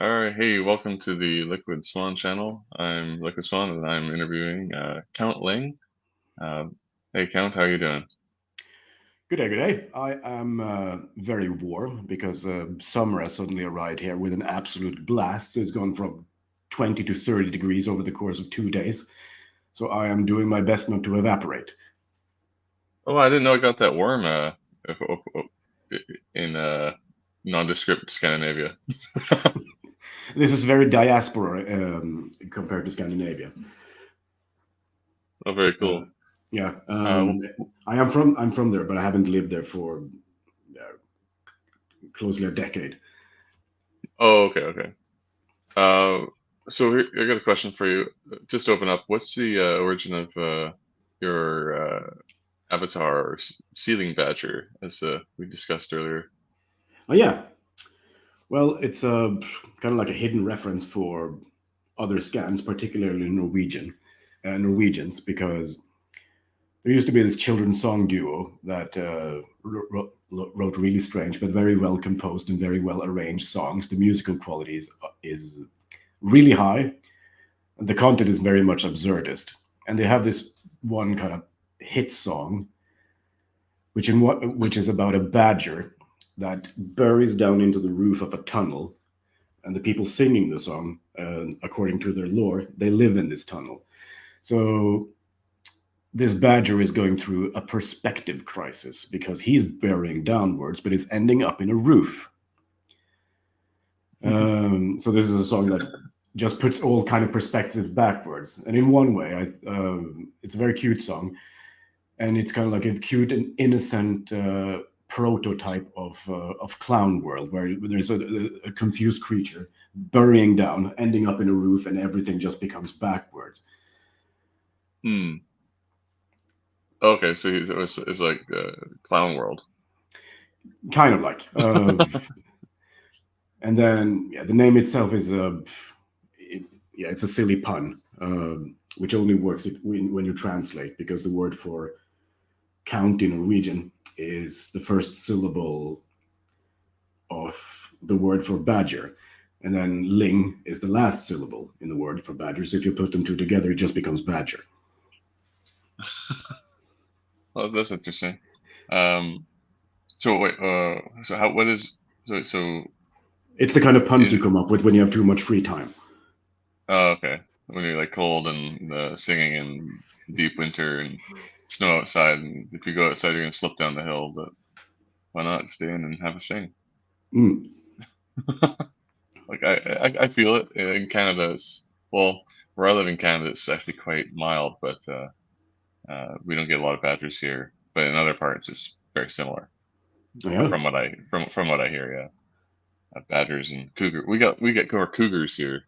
All right, hey, welcome to the Liquid Swan channel. I'm Liquid Swan, and I'm interviewing Count Ling. Hey, Count, how you doing? Good day, good day. I am very warm because summer has suddenly arrived here with an absolute blast. So it's gone from 20 to 30 degrees over the course of 2 days. So I am doing my best not to evaporate. Oh, I didn't know it got that warm if- oh, oh, in nondescript Scandinavia. This is very diaspora compared to Scandinavia. Oh, very Uh, cool. yeah, Uh, I'm from there, but I haven't lived there for uh, closely a decade. oh, okay, okay. Uh, so I got a question for you. Just to open up. What's the origin of your avatar or ceiling badger, as we discussed earlier? Oh yeah, well, it's kind of like a hidden reference for other scans, particularly Norwegians, because there used to be this children's song duo that wrote really strange but very well composed and very well arranged songs. The musical quality is really high. The content is very much absurdist, and they have this one kind of hit song, which is about a badger that buries down into the roof of a tunnel, and the people singing the song, according to their lore, they live in this tunnel. So this badger is going through a perspective crisis because he's burying downwards, but is ending up in a roof. So this is a song that just puts all kind of perspective backwards, and in one way, it's a very cute song, and it's kind of like a cute and innocent prototype of clown world, where there's a confused creature burying down, ending up in a roof, and everything just becomes backwards. Hmm. Okay, so it's like Clown World. Kind of like. And then yeah, the name itself is yeah, it's a silly pun, which only works when you translate, because the word for count in Norwegian is the first syllable of the word for badger, and then ling is the last syllable in the word for badger. So if you put them two together, it just becomes badger. Well, that's interesting. Um, so wait, so how what is so It's the kind of puns is you come up with when you have too much free time. oh, okay, when you're like cold and singing in deep winter and snow outside, and if you go outside, you're gonna slip down the hill, but why not stay in and have a sing? Mm. Like I feel it in Canada. It's, well, where I live in Canada, it's actually quite mild, but we don't get a lot of badgers here. But in other parts, it's very similar. Yeah. From what I hear, yeah, badgers and cougar. We get more cougars here.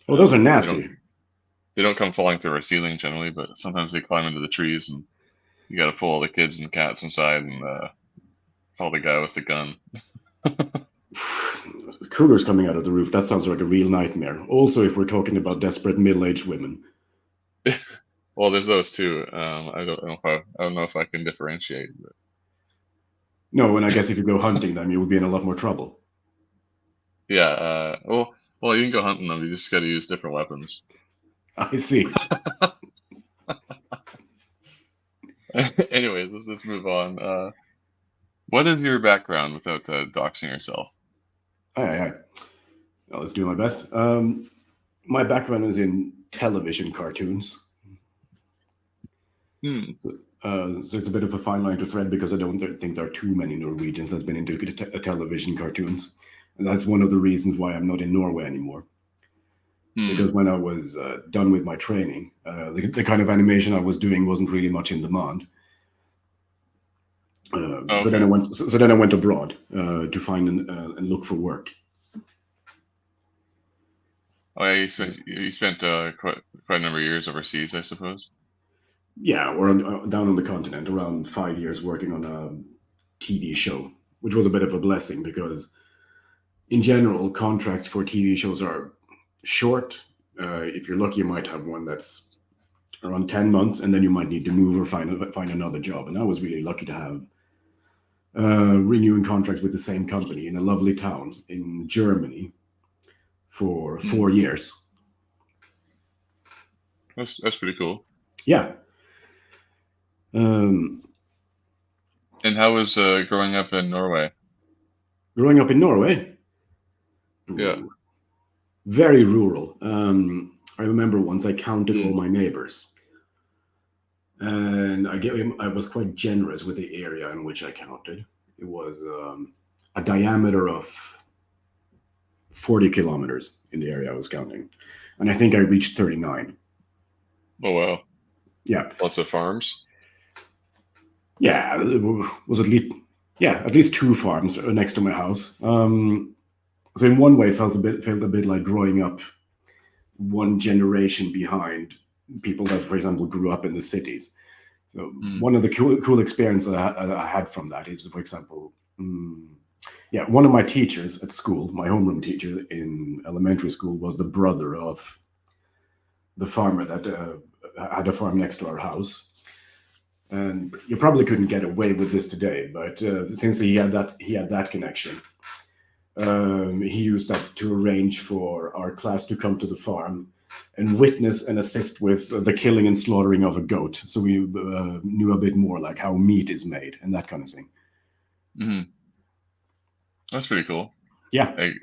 Oh, those are They don't nasty. come falling through our ceiling generally, but sometimes they climb into the trees, and you got to pull all the kids and cats inside and call the guy with the gun. Cougars coming out of the roof. That sounds like a real nightmare. Also, if we're talking about desperate middle-aged women. Well, there's those too. I don't know if I can differentiate. But No, and I guess if you go hunting them, you will be in a lot more trouble. yeah. Well, you can go hunting them. You just got to use different weapons. I see. Anyways, let's move on. What is your background without doxing yourself? Aye, aye, aye. Well, let's do my best. My background is in television cartoons. Hmm. So it's a bit of a fine line to thread, because I don't think there are too many Norwegians that's been into television cartoons. And that's one of the reasons why I'm not in Norway anymore. Hmm. Because when I was done with my training, the kind of animation I was doing wasn't really much in demand. So then I Okay. went. So then I went abroad to find and look for work. Oh, yeah, you spent quite a number of years overseas, I suppose. Yeah, or down on the continent, around 5 years working on a TV show, which was a bit of a blessing, because in general, contracts for TV shows are short. If you're lucky, you might have one that's around 10 months, and then you might need to move or find another job. And I was really lucky to have renewing contracts with the same company in a lovely town in Germany. for Mm. 4 years. That's pretty cool. Yeah. Um, And how was growing up in Norway? Growing up in Norway, Yeah. ooh, very rural. I remember once I counted all Mm. my neighbors, and I was quite generous with the area in which I counted. It was a diameter of 40 kilometers in the area I was counting, and I think I reached 39. Oh wow. Yeah, Lots of farms. yeah, it was at least two farms next to my house. So in one way, it felt a bit like growing up one generation behind people that, for example, grew up in the cities. So Mm. one of the cool experiences I had from that is, for example, yeah, one of my teachers at school, my homeroom teacher in elementary school, was the brother of the farmer that had a farm next to our house. And you probably couldn't get away with this today, but since he had that connection, he used that to arrange for our class to come to the farm and witness and assist with the killing and slaughtering of a goat. So we knew a bit more like how meat is made and that kind of thing. Mm. That's pretty cool. Yeah. Like,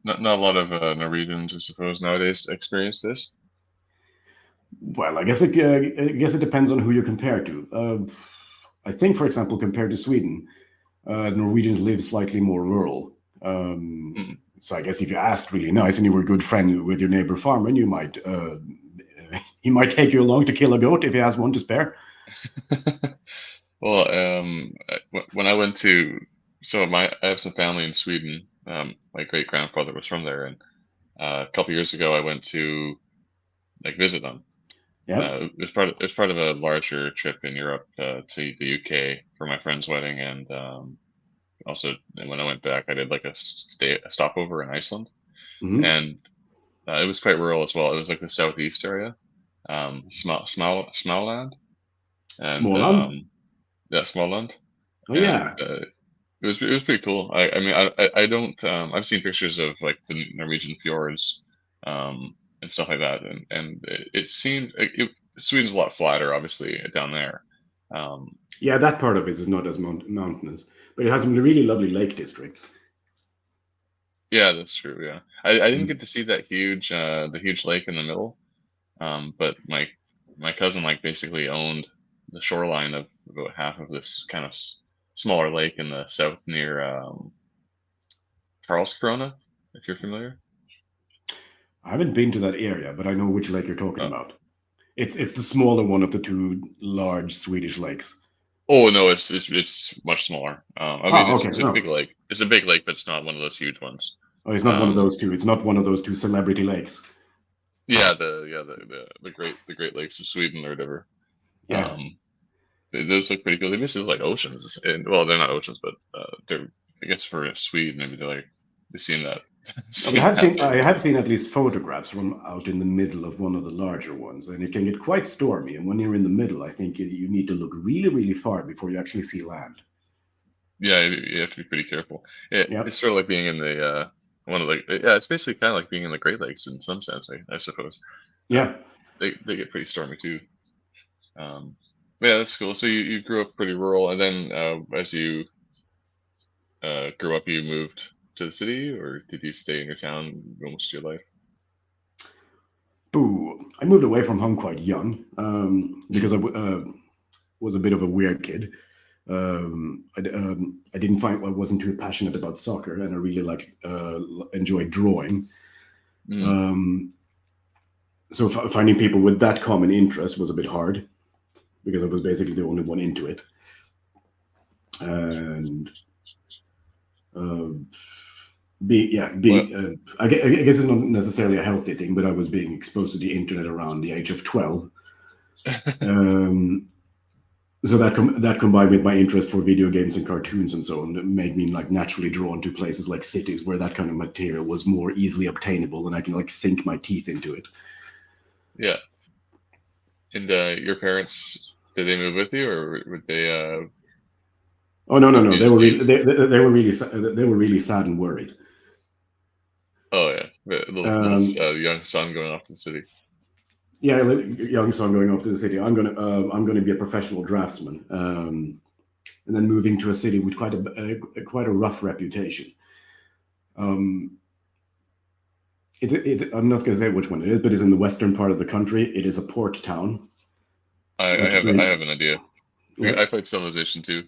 not a lot of Norwegians, I suppose, nowadays experience this. Well, I guess it depends on who you compare to. I think, for example, compared to Sweden, Norwegians live slightly more rural. Mm. So I guess if you asked really nice and you were a good friend with your neighbor farmer, you might he might take you along to kill a goat if he has one to spare. Well, when I went to, so I have some family in Sweden. My great grandfather was from there, and a couple years ago I went to like visit them. Yep. It was part of a larger trip in Europe to the UK for my friend's wedding, and also when I went back, I did like a stopover in Iceland, Hmm. and it was quite rural as well. It was like the southeast area, Smaland, and Småland. yeah, Småland, Oh and yeah. it was pretty cool. I mean I don't I've seen pictures of like the Norwegian fjords and stuff like that, and it seemed Sweden's a lot flatter, obviously down there. Um, Yeah, that part of it is not as mountainous, but it has some really lovely lake districts. yeah, that's true. Yeah, I didn't Mm. get to see that the huge lake in the middle, but my cousin like basically owned the shoreline of about half of this kind of smaller lake in the south near Karlskrona, if you're familiar. I haven't been to that area, but I know which lake you're talking Uh, about. It's the smaller one of the two large Swedish lakes. Oh no, it's much smaller. I mean, Ah, okay. it's a big No, lake. It's a big lake, but it's not one of those huge ones. oh, it's not one of Um, those two. It's not one of those two celebrity lakes. yeah, the Great Lakes of Sweden or whatever. Yeah. Um, those look pretty cool. They basically look like oceans, and well, they're not oceans, but they're I guess for Sweden, maybe they seem that No, but seem that I big. have seen at least photographs from out in the middle of one of the larger ones, and it can get quite stormy. And when you're in the middle, I think you need to look really, really far before you actually see land. Yeah, you have to be pretty careful. It's Yep. sort of like being in the one of the yeah. It's basically kind of like being in the Great Lakes in some sense, I suppose. Uh, Yeah. they get pretty stormy too. Um, yeah, that's cool. So you grew up pretty rural, and then as you grew up, you moved to the city, or did you stay in your town most of your life? Boo. I moved away from home quite young Mm. because was a bit of a weird kid. I didn't find I wasn't too passionate about soccer, and I really enjoyed drawing. Mm. Um, so finding people with that common interest was a bit hard because I was basically the only one into it. And uh, Well, I guess it's not necessarily a healthy thing, but I was being exposed to the internet around the age of 12. Um, so that combined with my interest for video games and cartoons and so on made me like naturally drawn to places like cities where that kind of material was more easily obtainable and I can like sink my teeth into it. yeah. And your parents, did they move with you, or would they Oh no, no, let no! you just leave? They were really sad and worried. Oh yeah. The little Um, young son going off to the city. yeah, young son going off to the city. I'm gonna be a professional draftsman, and then moving to a city with quite a rough reputation. Um, I'm not going to say which one it is, but it's in the western part of the country. It is a port town, which I means have an idea. yeah, I played Civilization too.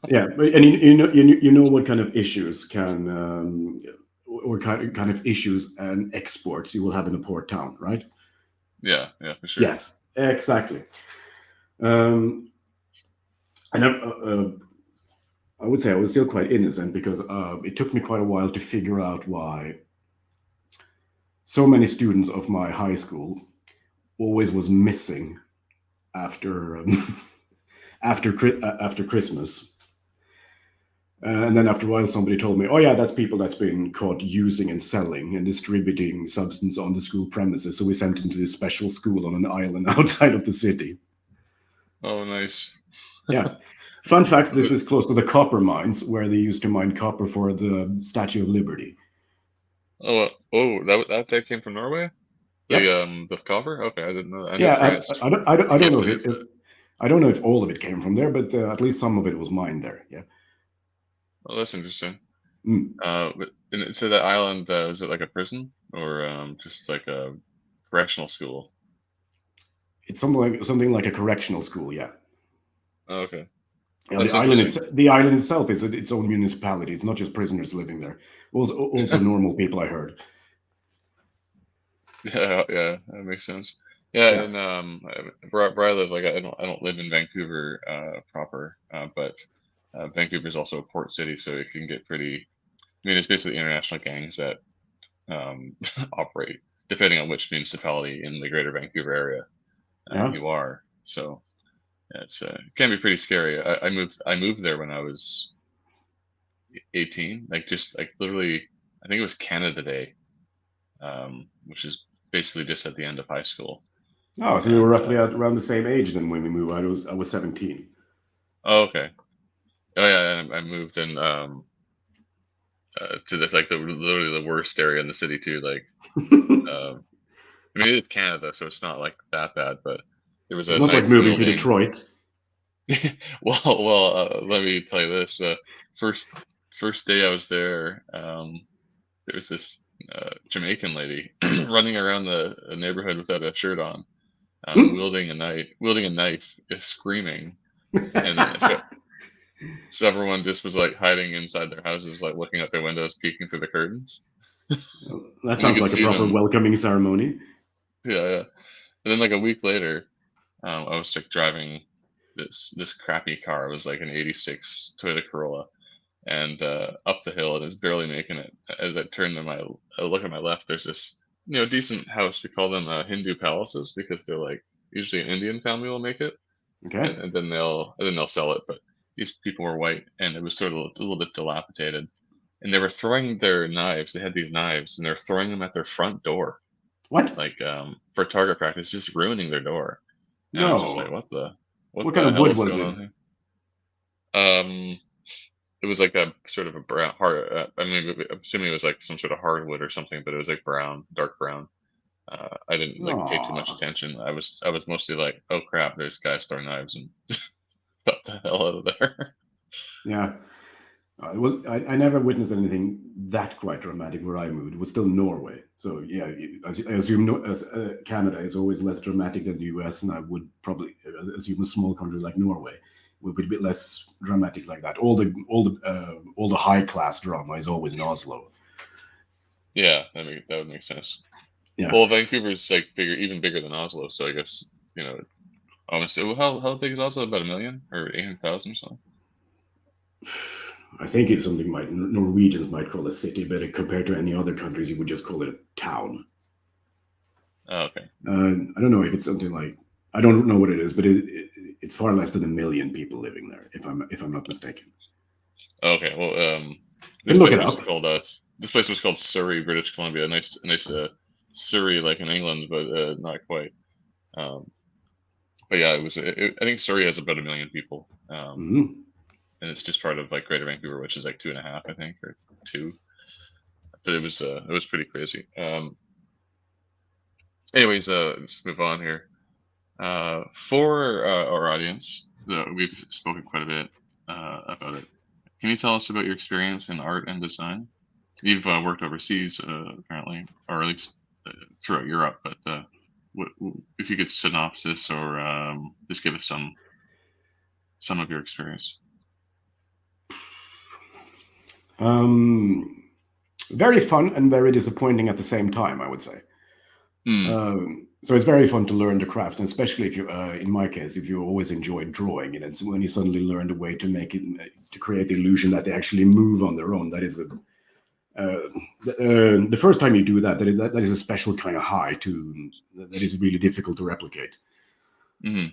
yeah, and you know what kind of issues can or kind of issues and exports you will have in a port town, right? Yeah, yeah, for sure. Yes, exactly. Um, and I would say I was still quite innocent because it took me quite a while to figure out why so many students of my high school always was missing after after Christmas. And then after a while, somebody told me, "Oh yeah, that's people that's been caught using and selling and distributing substance on the school premises." So we sent them to this special school on an island outside of the city. Oh, nice. Yeah. Fun fact: this But- is close to the copper mines where they used to mine copper for the Statue of Liberty. that came from Norway. Yep. The copper. Okay, I didn't know that. I knew Yeah. France I don't know gifted it, if but I don't know if all of it came from there, but at least some of it was mined there. Yeah. oh, that's interesting. Mm. And so that island is it like a prison or just like a correctional school? It's something like a correctional school. Yeah. Oh, okay, Yeah, that's interesting. the island itself is its own municipality. It's not just prisoners living there. Also normal people. I heard. Yeah, yeah, that makes sense. Yeah, Yeah, and where I live, like I don't live in Vancouver proper, but Vancouver is also a port city, so it can get pretty. I mean, it's basically international gangs that operate depending on which municipality in the Greater Vancouver area yeah. you are. So yeah, it can be pretty scary. I moved there when I was 18, like just like literally, I think it was Canada Day, which is basically just at the end of high school. Oh, so we were And roughly around the same age then when we moved. I was 17. oh, okay, oh yeah, and I moved in to the like the literally the worst area in the city too. Like, um, I mean, it's Canada, so it's not like that bad, but there was It's a not like knife moving to wielding. Detroit. Let me tell you this. First, first day I was there, there was this Jamaican lady running around the neighborhood without a shirt on, wielding a knife, screaming, and then so everyone just was like hiding inside their houses, like looking out their windows, peeking through the curtains, That and you sounds could like a see proper them. welcoming ceremony. Yeah, yeah. And then like a week later, I was like driving this crappy car. It was like an '86 Toyota Corolla, and up the hill, and it was barely making it. As I turned to I look at my left, there's this decent house. We call them Hindu palaces because they're like usually an Indian family will make it, Okay. and then they'll sell it. But these people were white, and it was sort of a little bit dilapidated. And they were throwing their knives. They had these knives, and they're throwing them at their front door, What? like for target practice, just ruining their door. And I was just like, No. what What kind the of hell wood is was going it? on here? Um, it was like a sort of a brown hard. I mean, I'm assuming it was like some sort of hardwood or something, but it was like brown, dark brown. I didn't like pay too much Oh, attention. I was mostly like, oh crap, there's guys throwing knives and got the hell out of there. yeah. It was. I never witnessed anything that quite dramatic where I moved. It was still Norway, so yeah. I assume as Canada is always less dramatic than the US, and I would probably assume a small country like Norway would be a bit less dramatic like that. All the high class drama is always in Oslo. Yeah, that would make sense. Yeah, Well, Vancouver's like bigger, even bigger than Oslo, so I guess honestly, well, how big is Oslo? About a million or 800,000 or something? I think it's something Norwegians might call a city, but compared to any other countries, you would just call it a town. Oh, okay. I don't know if it's something like I don't know what it is, but it's far less than a million people living there, if I'm not mistaken. Okay. Well, You can look it up. this place was called Surrey, British Columbia. A nice Surrey like in England, but not quite. Um, but yeah, I think Surrey has about a million people, Hmm. and it's just part of like Greater Vancouver, which is like two and a half, I think, or two. but it was pretty crazy. Anyways, let's move on here. For our audience, we've spoken quite a bit about it. Can you tell us about your experience in art and design? You've worked overseas, apparently, or at least throughout Europe. But if you could synopsis or just give us some of your experience? Um, Very fun and very disappointing at the same time, I would say. Mm, So it's very fun to learn the craft, and especially if you, in my case, if you always enjoyed drawing, and it's when you suddenly learn a way to make it to create the illusion that they actually move on their own. That is the first time you do that, that is a special kind of high to that is really difficult to replicate. mm,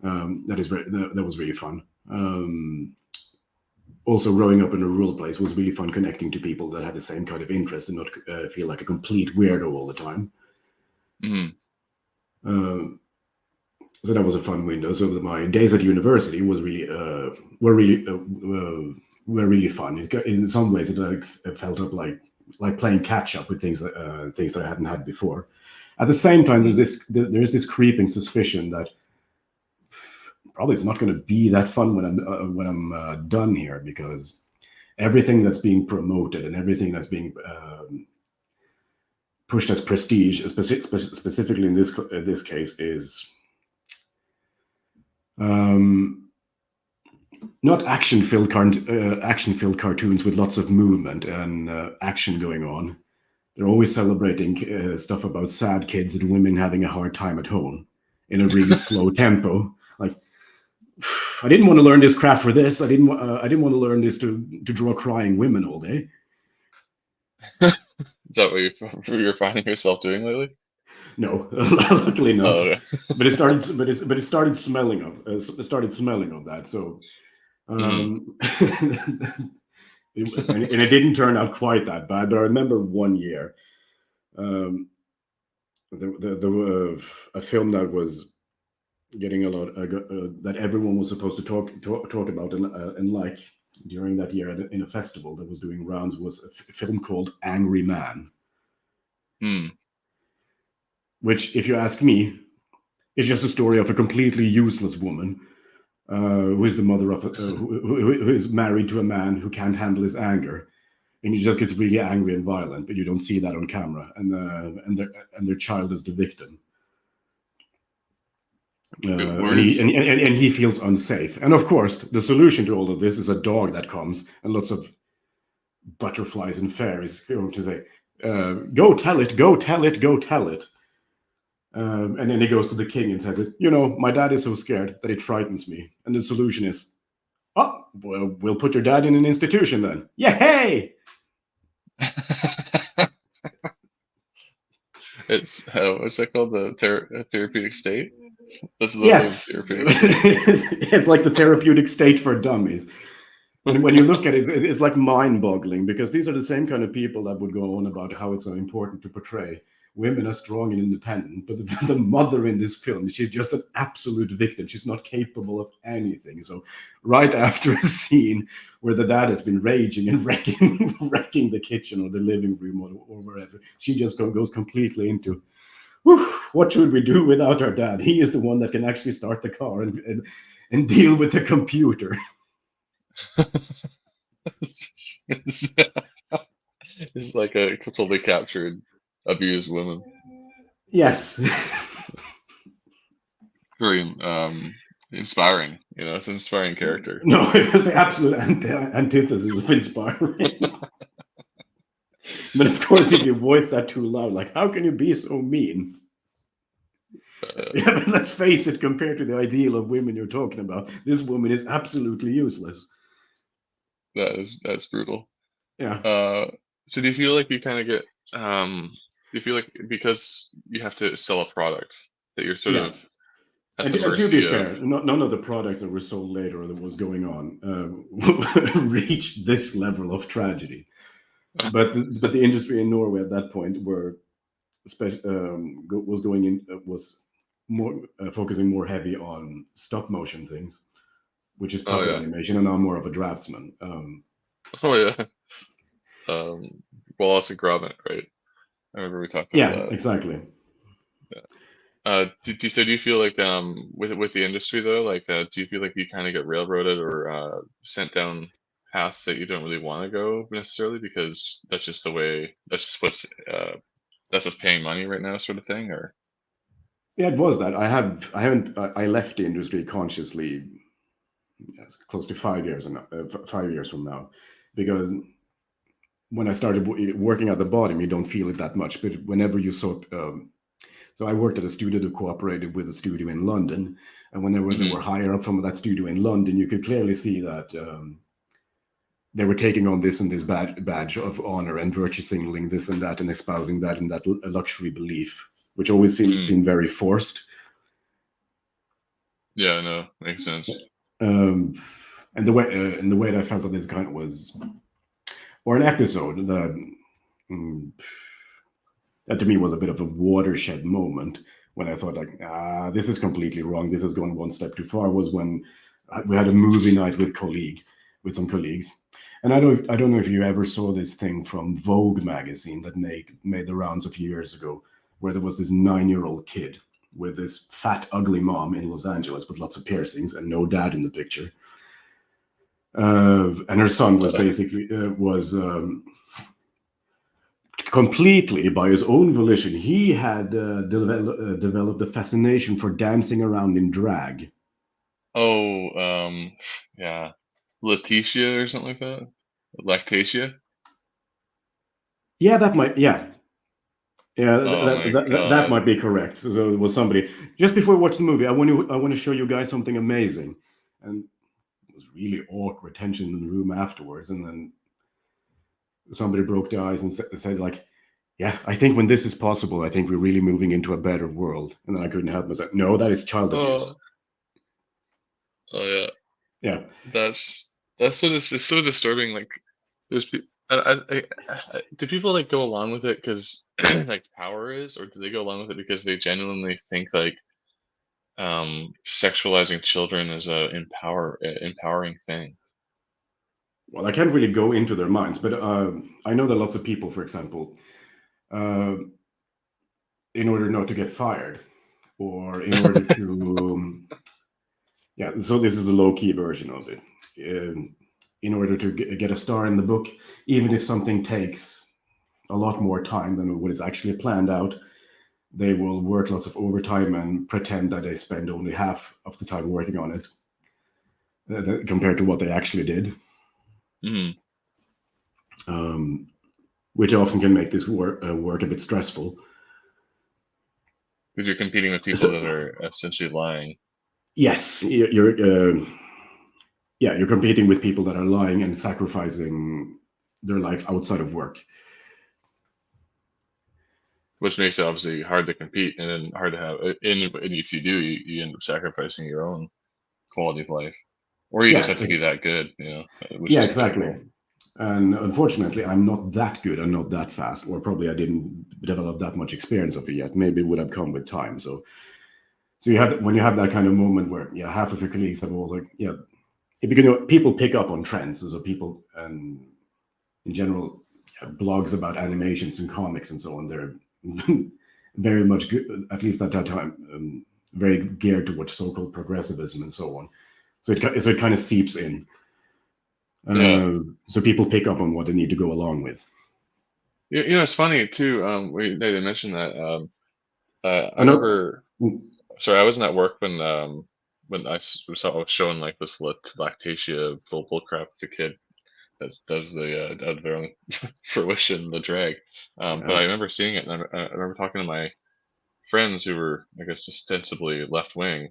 That was really fun. Also, growing up in a rural place was really fun connecting to people that had the same kind of interest and not feel like a complete weirdo all the time. mm, Uh, so that was a fun window. So my days at university was really were really were really fun. In some ways, it felt up like playing catch up with things that I hadn't had before. At the same time, mm. there's this creeping suspicion that probably it's not going to be that fun when I'm done here, because everything that's being promoted and everything that's being pushed as prestige, specifically in this case, is um, not action filled cartoons with lots of movement and action going on. They're always celebrating stuff about sad kids and women having a hard time at home in a really slow tempo. Like, I didn't want to learn this craft for this. I didn't want to learn this to draw crying women all day. Is that what you're finding yourself doing lately? No, luckily not. Oh, okay. But it started. But it started smelling of. It started smelling of that. So, Mm, and it didn't turn out quite that bad. But I remember one year, um, a film that was getting a lot that everyone was supposed to talk about and like during that year in a festival that was doing rounds was a film called Angry Man, mm. which, if you ask me, is just a story of a completely useless woman who is the mother of who is married to a man who can't handle his anger, and he just gets really angry and violent, but you don't see that on camera, and their child is the victim. Where's And he feels unsafe. And of course, the solution to all of this is a dog that comes and lots of butterflies and fairies going to say, "Go tell it, go tell it, go tell it." And then he goes to the king and says, "You know, my dad is so scared that it frightens me." And the solution is, "Oh, well, we'll put your dad in an institution then." Yay! it's what's that called? The therapeutic state. That's the name, Yes, therapeutic state. it's like the therapeutic state for dummies. And when you look at it, it's like mind-boggling, because these are the same kind of people that would go on about how it's so important to portray women as strong and independent. But the mother in this film, she's just an absolute victim. She's not capable of anything. So right after a scene where the dad has been raging and wrecking the kitchen or the living room or wherever, she just goes completely into, what should we do without our dad? He is the one that can actually start the car and deal with the computer. It's like a totally captured, abused woman. Yes. Very inspiring. You know, it's an inspiring character. No, it was the absolute antithesis of inspiring. But of course, if you voice that too loud, like, how can you be so mean? Yeah, but let's face it, compared to the ideal of women you're talking about, this woman is absolutely useless. That's brutal. Yeah. So do you feel like you kind of get do you feel like because you have to sell a product that you're sort Yeah. of at the And to be mercy fair, of? none of the products that were sold later or that was going on reached this level of tragedy. But the industry in Norway at that point was going in was more focusing more heavy on stop motion things, which is Oh puppet yeah. animation, and I'm more of a draftsman. Oh yeah. Um, Wallace and Gromit, right? I remember we talked about Yeah, that. exactly. Yeah. Do you feel like with the industry though, like do you feel like you kind of get railroaded or sent down paths that you don't really want to go necessarily because that's just the way that's what's paying money right now, sort of thing, or Yeah, it was that. I haven't, I left the industry consciously, yes, close to 5 years, and 5 years from now, because when I started working at the bottom, you don't feel it that much. But whenever you saw, so I worked at a studio that cooperated with a studio in London, and whenever there hmm were higher up from that studio in London, you could clearly see that they were taking on this and this badge of honor and virtue signaling this and that and espousing that and that luxury belief, which always hmm seemed very forced. yeah, no, makes sense. Um, and the way that I felt that this kind of was, or an episode mm, that to me was a bit of a watershed moment when I thought like, this is completely wrong. This has gone one step too far. Was when we had a movie night with some colleagues, and I don't know if you ever saw this thing from Vogue magazine that made the rounds a few years ago, where there was this 9-year-old kid with this fat, ugly mom in Los Angeles with lots of piercings and no dad in the picture. And her son was basically was completely by his own volition. He had developed a fascination for dancing around in drag. Oh, yeah, Letitia or something like that, Lactatia. Yeah, that might. Yeah, yeah, Oh my that God. might be correct. So it was somebody just before we watched the movie. I want to show you guys something amazing, and it was really awkward tension in the room afterwards. And then somebody broke the ice and said like, "Yeah, I think when this is possible, I think we're really moving into a better world." And then I couldn't help myself. No, that is child abuse. Oh, oh yeah. Yeah. That's so it's so disturbing. Like, there's pe- do people like go along with it because like power is, or do they go along with it because they genuinely think like sexualizing children is a empowering thing? Well, I can't really go into their minds, but I know that lots of people, for example, uh, in order not to get fired, or in order to, yeah, so this is the low key version of it. In order to get a star in the book, even if something takes a lot more time than what is actually planned out, they will work lots of overtime and pretend that they spend only half of the time working on it compared to what they actually did. Mm, Um, which often can make this work a bit stressful. because you're competing with people So, that are essentially lying. yes, you're yeah, you're competing with people that are lying and sacrificing their life outside of work. Which makes it obviously hard to compete and then hard to have. And if you do, you end up sacrificing your own quality of life, or you just have Yes, to be that good, which yeah, is exactly. typical. And unfortunately, I'm not that good. I'm not that fast, or probably I didn't develop that much experience of it yet. Maybe it would have come with time. So you have when you have that kind of moment where yeah, half of your colleagues have all like yeah, if you know, people pick up on trends. So people and in general blogs about animations and comics and so on. They're very much good, at least at that time, very geared towards so-called progressivism and so on. So it kind of seeps in. Yeah. So people pick up on what they need to go along with. It's funny too. They mentioned that. I I know. remember. Sorry, I wasn't at work when I was showing like this lactatia bull crap to kid that does the out of their own fruition the drag. But I Uh, remember seeing it, and I remember talking to my friends who were, I guess, ostensibly left wing,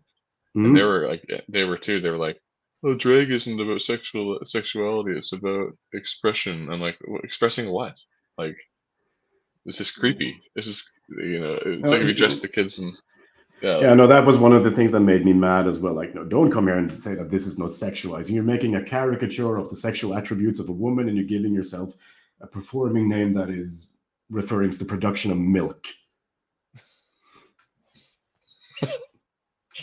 and they mm, were like, they were too. They were like, "Oh, drag isn't about sexuality. It's about expression." I'm like, Expressing what? Like, this is creepy. This is, it's like if you dress the kids in, yeah, yeah, no, that was one of the things that made me mad as well. Like, no, don't come here and say that this is not sexualizing. You're making a caricature of the sexual attributes of a woman, and you're giving yourself a performing name that is referring to the production of milk.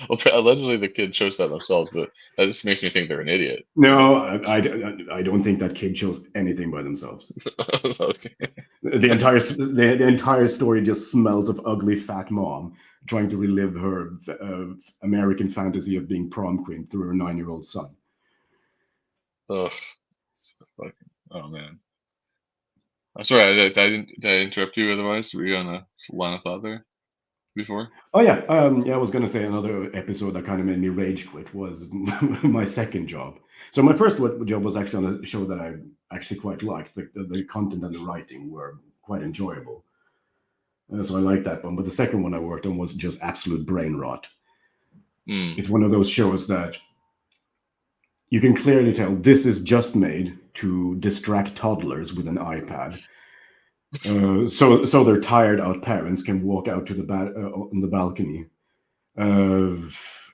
Well, allegedly the kid chose that themselves, but that just makes me think they're an idiot. No, I don't think that kid chose anything by themselves. Okay. The entire story just smells of ugly fat mom trying to relive her American fantasy of being prom queen through her 9-year-old son. Ugh. Oh man. I'm sorry, did I interrupt you otherwise? Were you on a line of thought there before? Oh yeah, yeah. I was gonna say another episode that kind of made me rage quit was my second job. So my first job was actually on a show that I actually quite liked. The content and the writing were quite enjoyable, so I liked that one. But the second one I worked on was just absolute brain rot. Mm. It's one of those shows that you can clearly tell this is just made to distract toddlers with an iPad. So their tired out parents can walk out to on the balcony uh,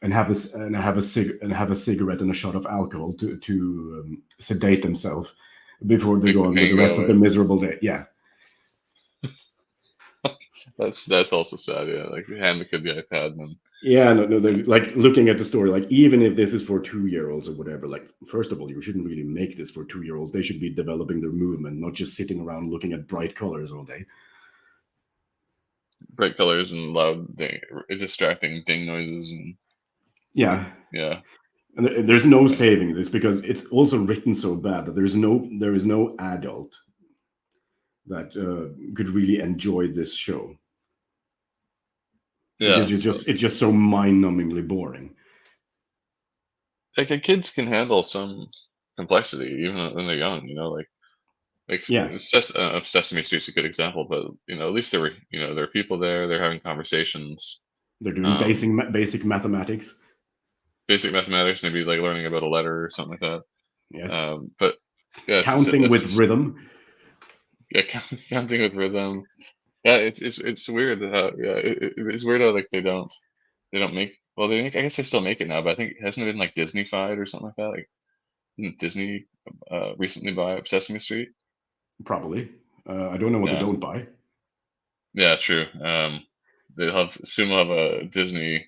and have a cigarette and a shot of alcohol to sedate themselves before they Make go the on with pain the go rest of their away. miserable day. Yeah, That's also sad. Yeah, like hand the kid the iPad and yeah. No, no. They're like looking at the story, like even if this is for 2-year-olds or whatever. Like first of all, you shouldn't really make this for 2-year-olds. They should be developing their movement, not just sitting around looking at bright colors all day. bright colors and loud, distracting ding noises and Yeah, yeah, and there's no yeah, saving this because it's also written so bad that there is no adult that could really enjoy this show yeah. because it's just so mind-numbingly boring. Like kids can handle some complexity even when they're young. Like Yeah, Sesame Street's a good example, but at least there are people there. They're having conversations. they're doing Um, basic mathematics. Basic mathematics, maybe like learning about a letter or something like that. Yes, But yeah, counting with rhythm. yeah, counting with rhythm. Yeah, it's weird how it's weird how like they don't make well they make I guess they still make it now, but I think hasn't it been like Disney-fied or something like that? Like didn't Disney recently buy up Sesame Street? Probably. I don't know what they Yeah, don't buy. yeah, true. They'll have soon we'll have a Disney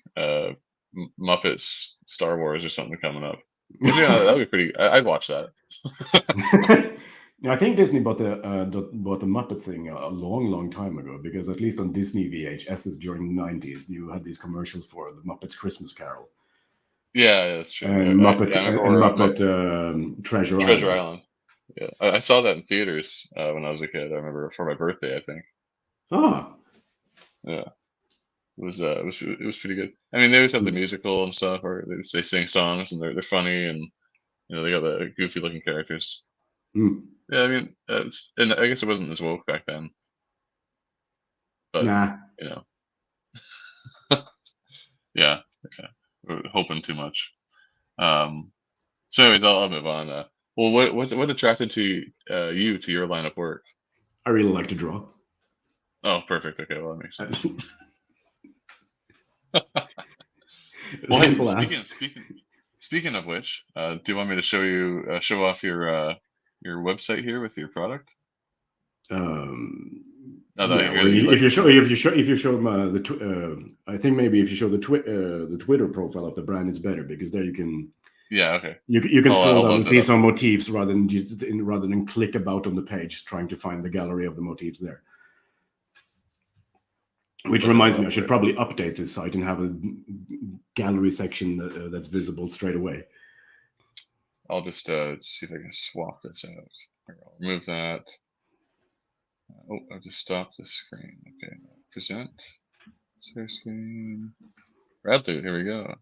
Muppets Star Wars or something coming up. Which that'd be pretty. I'd watch that. Now, I think Disney bought the Muppet thing a long time ago because at least on Disney VHSs during the 90s, you had these commercials for the Muppets Christmas Carol Yeah, yeah, that's true. and I remember or Muppet Treasure Treasure Island. Island. Yeah, I saw that in theaters when I was a kid. I remember for my birthday, I think. Ah, Yeah, it was pretty good. I mean, they always have the musical and stuff, or they sing songs and they're funny and they got the goofy looking characters. hmm. Yeah, I mean, and I guess it wasn't as woke back then, but Nah. you know, yeah, yeah, we're hoping too much. Um, so, anyways, I'll move on. Well, what attracted you to your line of work? I really like to draw. Oh, perfect. Okay, well that makes sense. Well, hey, Simple speaking as. speaking of which, do you want me to show off your website here with your product? Um, Now that I yeah, hear or that you like if you show I think maybe if you show the Twitter profile of the brand, it's better because there yeah, okay. you can scroll I'll down and load that see up. some motifs rather than click about on the page trying to find the gallery of the motifs there. Which Load that reminds me, up I should quick. probably update this site and have a gallery section that's visible straight away. I'll just see if I can swap this out. Here, I'll remove that. Oh, I'll just stop the screen. Okay, present. Share screen. Right there. Here we go.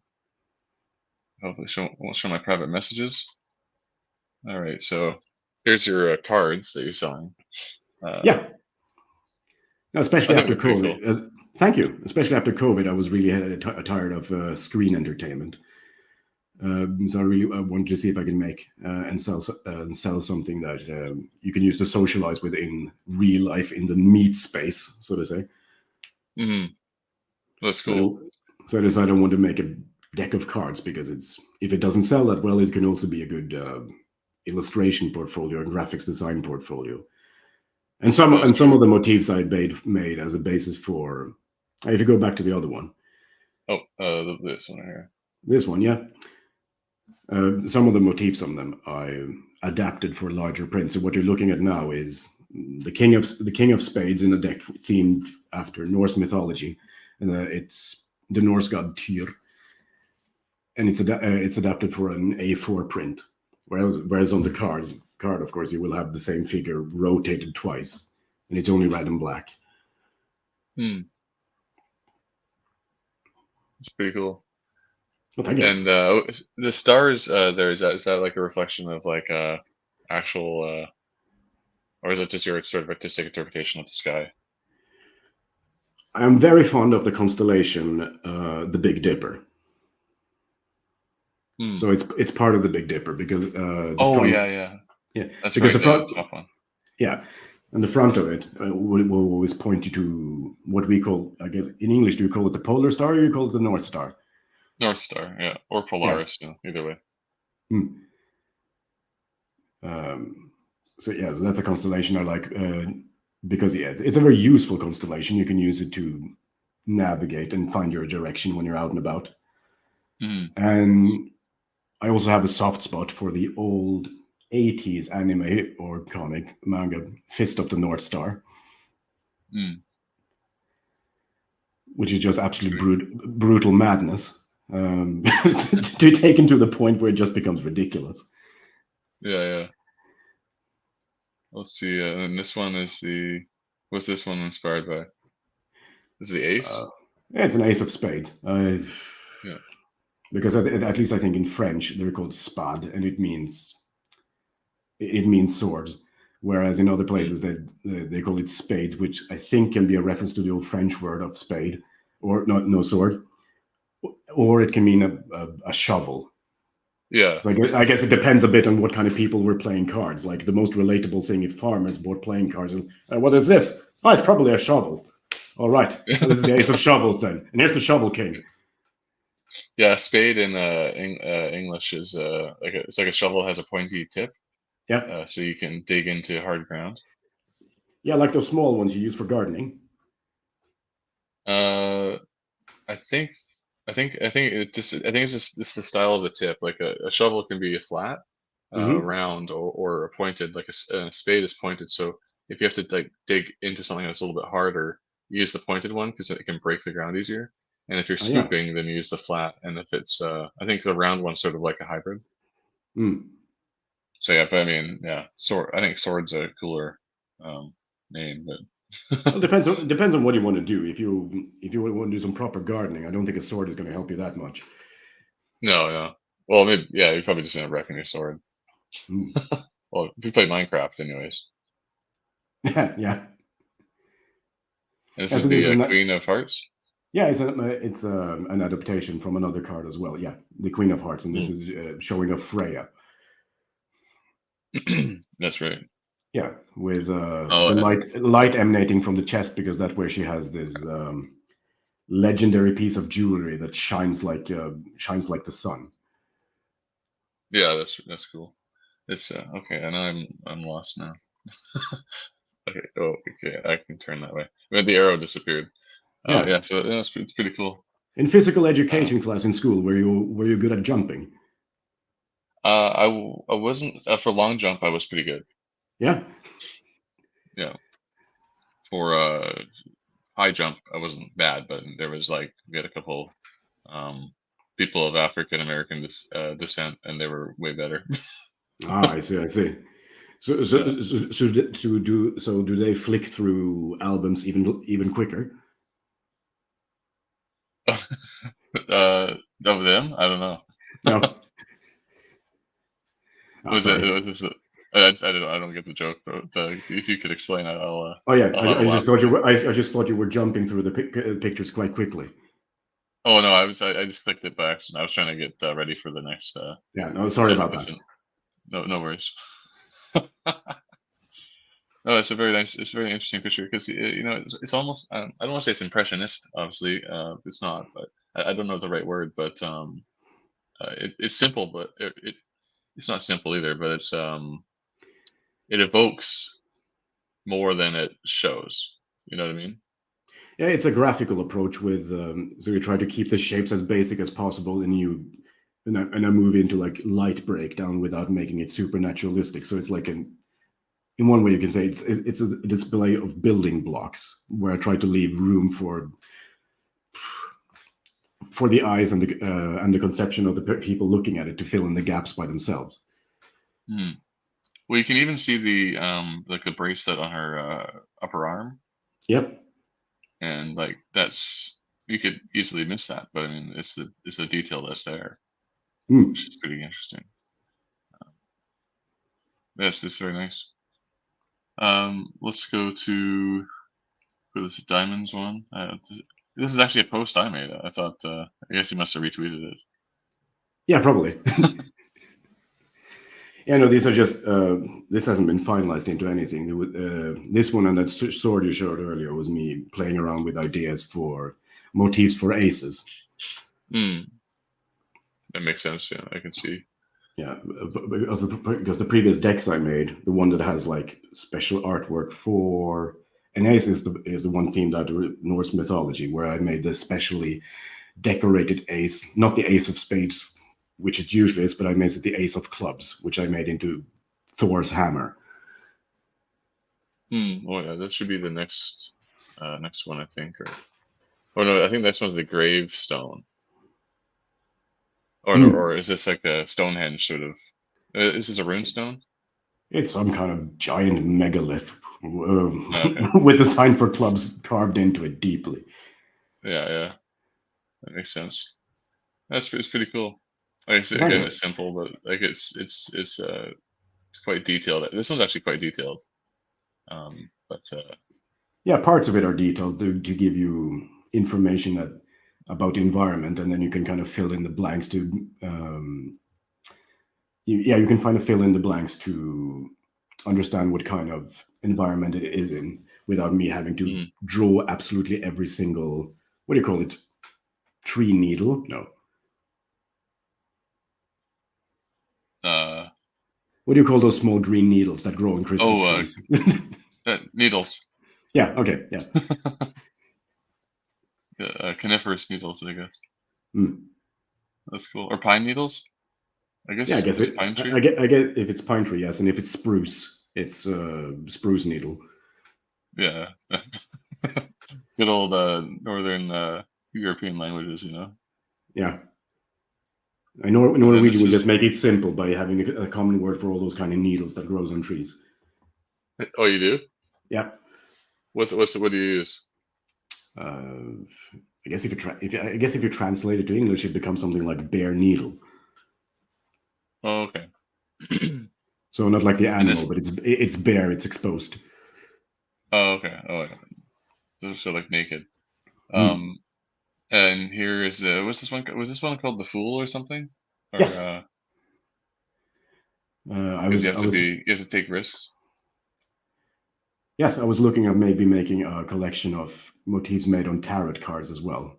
Hopefully, won't show my private messages. All right, so here's your cards that you're selling. Uh, Yeah, now, I especially think after they're pretty cool. COVID. Thank you. Especially after COVID, I was really tired of screen entertainment. So I wanted to see if I can make and sell something that you can use to socialize with in real life in the meat space, so to say. Hmm. That's So cool. so I decided I want to make a deck of cards because if it doesn't sell that well, it can also be a good illustration portfolio and graphics design portfolio. And That's some true. of the motifs I made as a basis for. If you go back to the other one, Oh, this one here. This one, yeah. Some of the motifs on them I adapted for larger print. So what you're looking at now is the king of spades in a deck themed after Norse mythology, and it's the Norse god Tyr, and it's adapted for an A4 print. Whereas on the card, of course, you will have the same figure rotated twice, and it's only red and black. Hmm, it's pretty cool. Oh, thank you. And the stars there, is that like a reflection of like actual or is it just your sort of artistic interpretation of the sky? I'm very fond of the constellation, the Big Dipper. Hmm. So it's part of the Big Dipper because the Oh front, yeah, yeah. yeah, That's because right. the The front, top one. yeah, and the front of it will always point you to what we call, I guess, in English, do you call it the polar star or you call it the North Star? North Star, yeah, or Yeah. Polaris, either way. Hmm. Um, so yeah, so that's a constellation I like because yeah, it's a very useful constellation. You can use it to navigate and find your direction when you're out and about. Hmm. And I also have a soft spot for the old 80s anime or comic manga Fist of the North Star, Hmm. which is just That's absolute pretty cool. brutal madness. To taken to the point where it just becomes ridiculous. Yeah, yeah. Let's see. And this one is the. What's this one inspired by? Is it the Uh, Ace? yeah, it's an ace of spades. Yeah. Because at least I think in French they're called spade, and it means swords. Whereas in other Hmm. places they call it spades, which I think can be a reference to the old French word of spade, or no sword, or it can mean a shovel. Yeah. So I guess it depends a bit on what kind of people were playing cards. Like the most relatable thing if farmers bought playing cards is, what is this? Oh, it's probably a shovel. All right, this is the ace of shovels then, and here's the shovel king. Yeah. Spade in English is it's like a shovel has a pointy tip, Yeah, so you can dig into hard ground. yeah, like those small ones you use for gardening. Uh, I think I think it's just it's the style of the tip. Like a shovel can be a flat, Hmm. round, or a pointed. Like a spade is pointed. So if you have to like dig into something that's a little bit harder, you use the pointed one because it can break the ground easier. And if you're Oh, yeah. scooping, then you use the flat. And if it's I think the round one's sort of like a hybrid. Mm. So yeah, but I mean, yeah, sword. I think sword's a cooler um, name, Well, but depends on what you want to do. If you want to do some proper gardening, I don't think a sword is going to help you that much. no, no. Well, maybe yeah, you probably just end up wrecking your sword. Mm. Well, if you play Minecraft, anyways. Yeah. And this Yeah. is So this the is Queen of Hearts. yeah, it's an adaptation from another card as well. Yeah, the Queen of Hearts, and this Mm. is showing of Freya. That's right. Yeah, with Oh, the light emanating from the chest because that's where she has this legendary piece of jewelry that shines like the sun. yeah, that's cool. It's okay, and I'm lost now. Okay, oh, okay, I can turn that way. But the arrow disappeared. Yeah, Yeah, so yeah, it's pretty cool. in physical Uh, education class in school, were you good at jumping? I wasn't for long jump. I was pretty good. Yeah. Yeah, for high jump, I wasn't bad, but there was like we had a couple um, people of African American descent, and they were way better. Ah, I see. I see. So, so, Yeah. so, so, do they flick through albums even quicker? Of them, I don't know. No. Ah, Was it? sorry. It was just. I don't get the joke. Though. If you could explain, Oh yeah, I'll have a I just laugh. thought you were. I just thought you were jumping through the pictures quite quickly. Oh no, I just clicked it by accident. I was trying to get ready for the next Yeah. No, sorry set. about that. No worries. No, it's a very nice. It's a very interesting picture because it's almost. I don't want to say it's impressionist. Obviously, it's not. But I don't know the right word. But it's simple, but it's not simple either. But it evokes more than it shows. You know what I mean? Yeah, it's a graphical approach with so you try to keep the shapes as basic as possible, and I move into like light breakdown without making it super naturalistic. So it's like in one way you can say it's a display of building blocks where I try to leave room for the eyes and the conception of the people looking at it to fill in the gaps by themselves. Hmm. Well, you can even see the like the bracelet on her upper arm, Yep. and like that's you could easily miss that, but I mean it's a detail that's there, which Hmm. is pretty interesting. Yes, this is very nice. Let's go to this is Diamonds one. This is actually a post I made. I thought I guess you must have retweeted it. Yeah, probably. Yeah, no, these are just this hasn't been finalized into anything. This one and that sword you showed earlier was me playing around with ideas for motifs for aces. Hmm, that makes sense. Yeah, I can see. Yeah, because the previous decks I made, the one that has like special artwork for an ace is the one themed after Norse mythology, where I made this specially decorated ace, not the ace of spades, which it usually is, but I made it the ace of clubs, which I made into Thor's hammer. Hmm. Oh yeah, that should be the next one I think. Or no, I think this one's the gravestone. Hmm. Or is this like a Stonehenge sort of? Is this a rune stone? It's some kind of giant megalith No, okay. with the sign for clubs carved into it deeply. Yeah, yeah, that makes sense. It's pretty cool. Like I said, Kind again, of. it's simple, but like it's quite detailed. This one's actually quite detailed. But Yeah, parts of it are detailed to give you information about the environment, and then you can kind of fill in the blanks to yeah, you can find a fill in the blanks to understand what kind of environment it is in without me having to mm, draw absolutely every single, what do you call it, tree needle? No, uh, what do you call those small green needles that grow in Christmas oh, trees? needles. Yeah, okay, yeah. Yeah, coniferous needles, I guess. Hmm. That's cool. Or pine needles, I Yeah, I guess. guess It's it. pine I tree. get. I get if it's pine tree, yes, and if it's spruce, it's spruce needle. Yeah. Good old northern European languages, you know. Yeah, I know And then Norwegian this would just is. make it simple by having a common word for all those kind of needles that grows on trees. Oh, you do? Yeah, What do you use? uh, I guess I guess if you translate it to English, it becomes something like bare needle. Oh, okay. So not like the And animal, this. but it's bare, it's exposed. Oh, okay. Oh, yeah. So like naked. Hmm. Um, and here is what's this one? Was this one called the Fool or something? Or Yes, I because was I was you have to take risks. yes, I was looking at maybe making a collection of motifs made on tarot cards as well.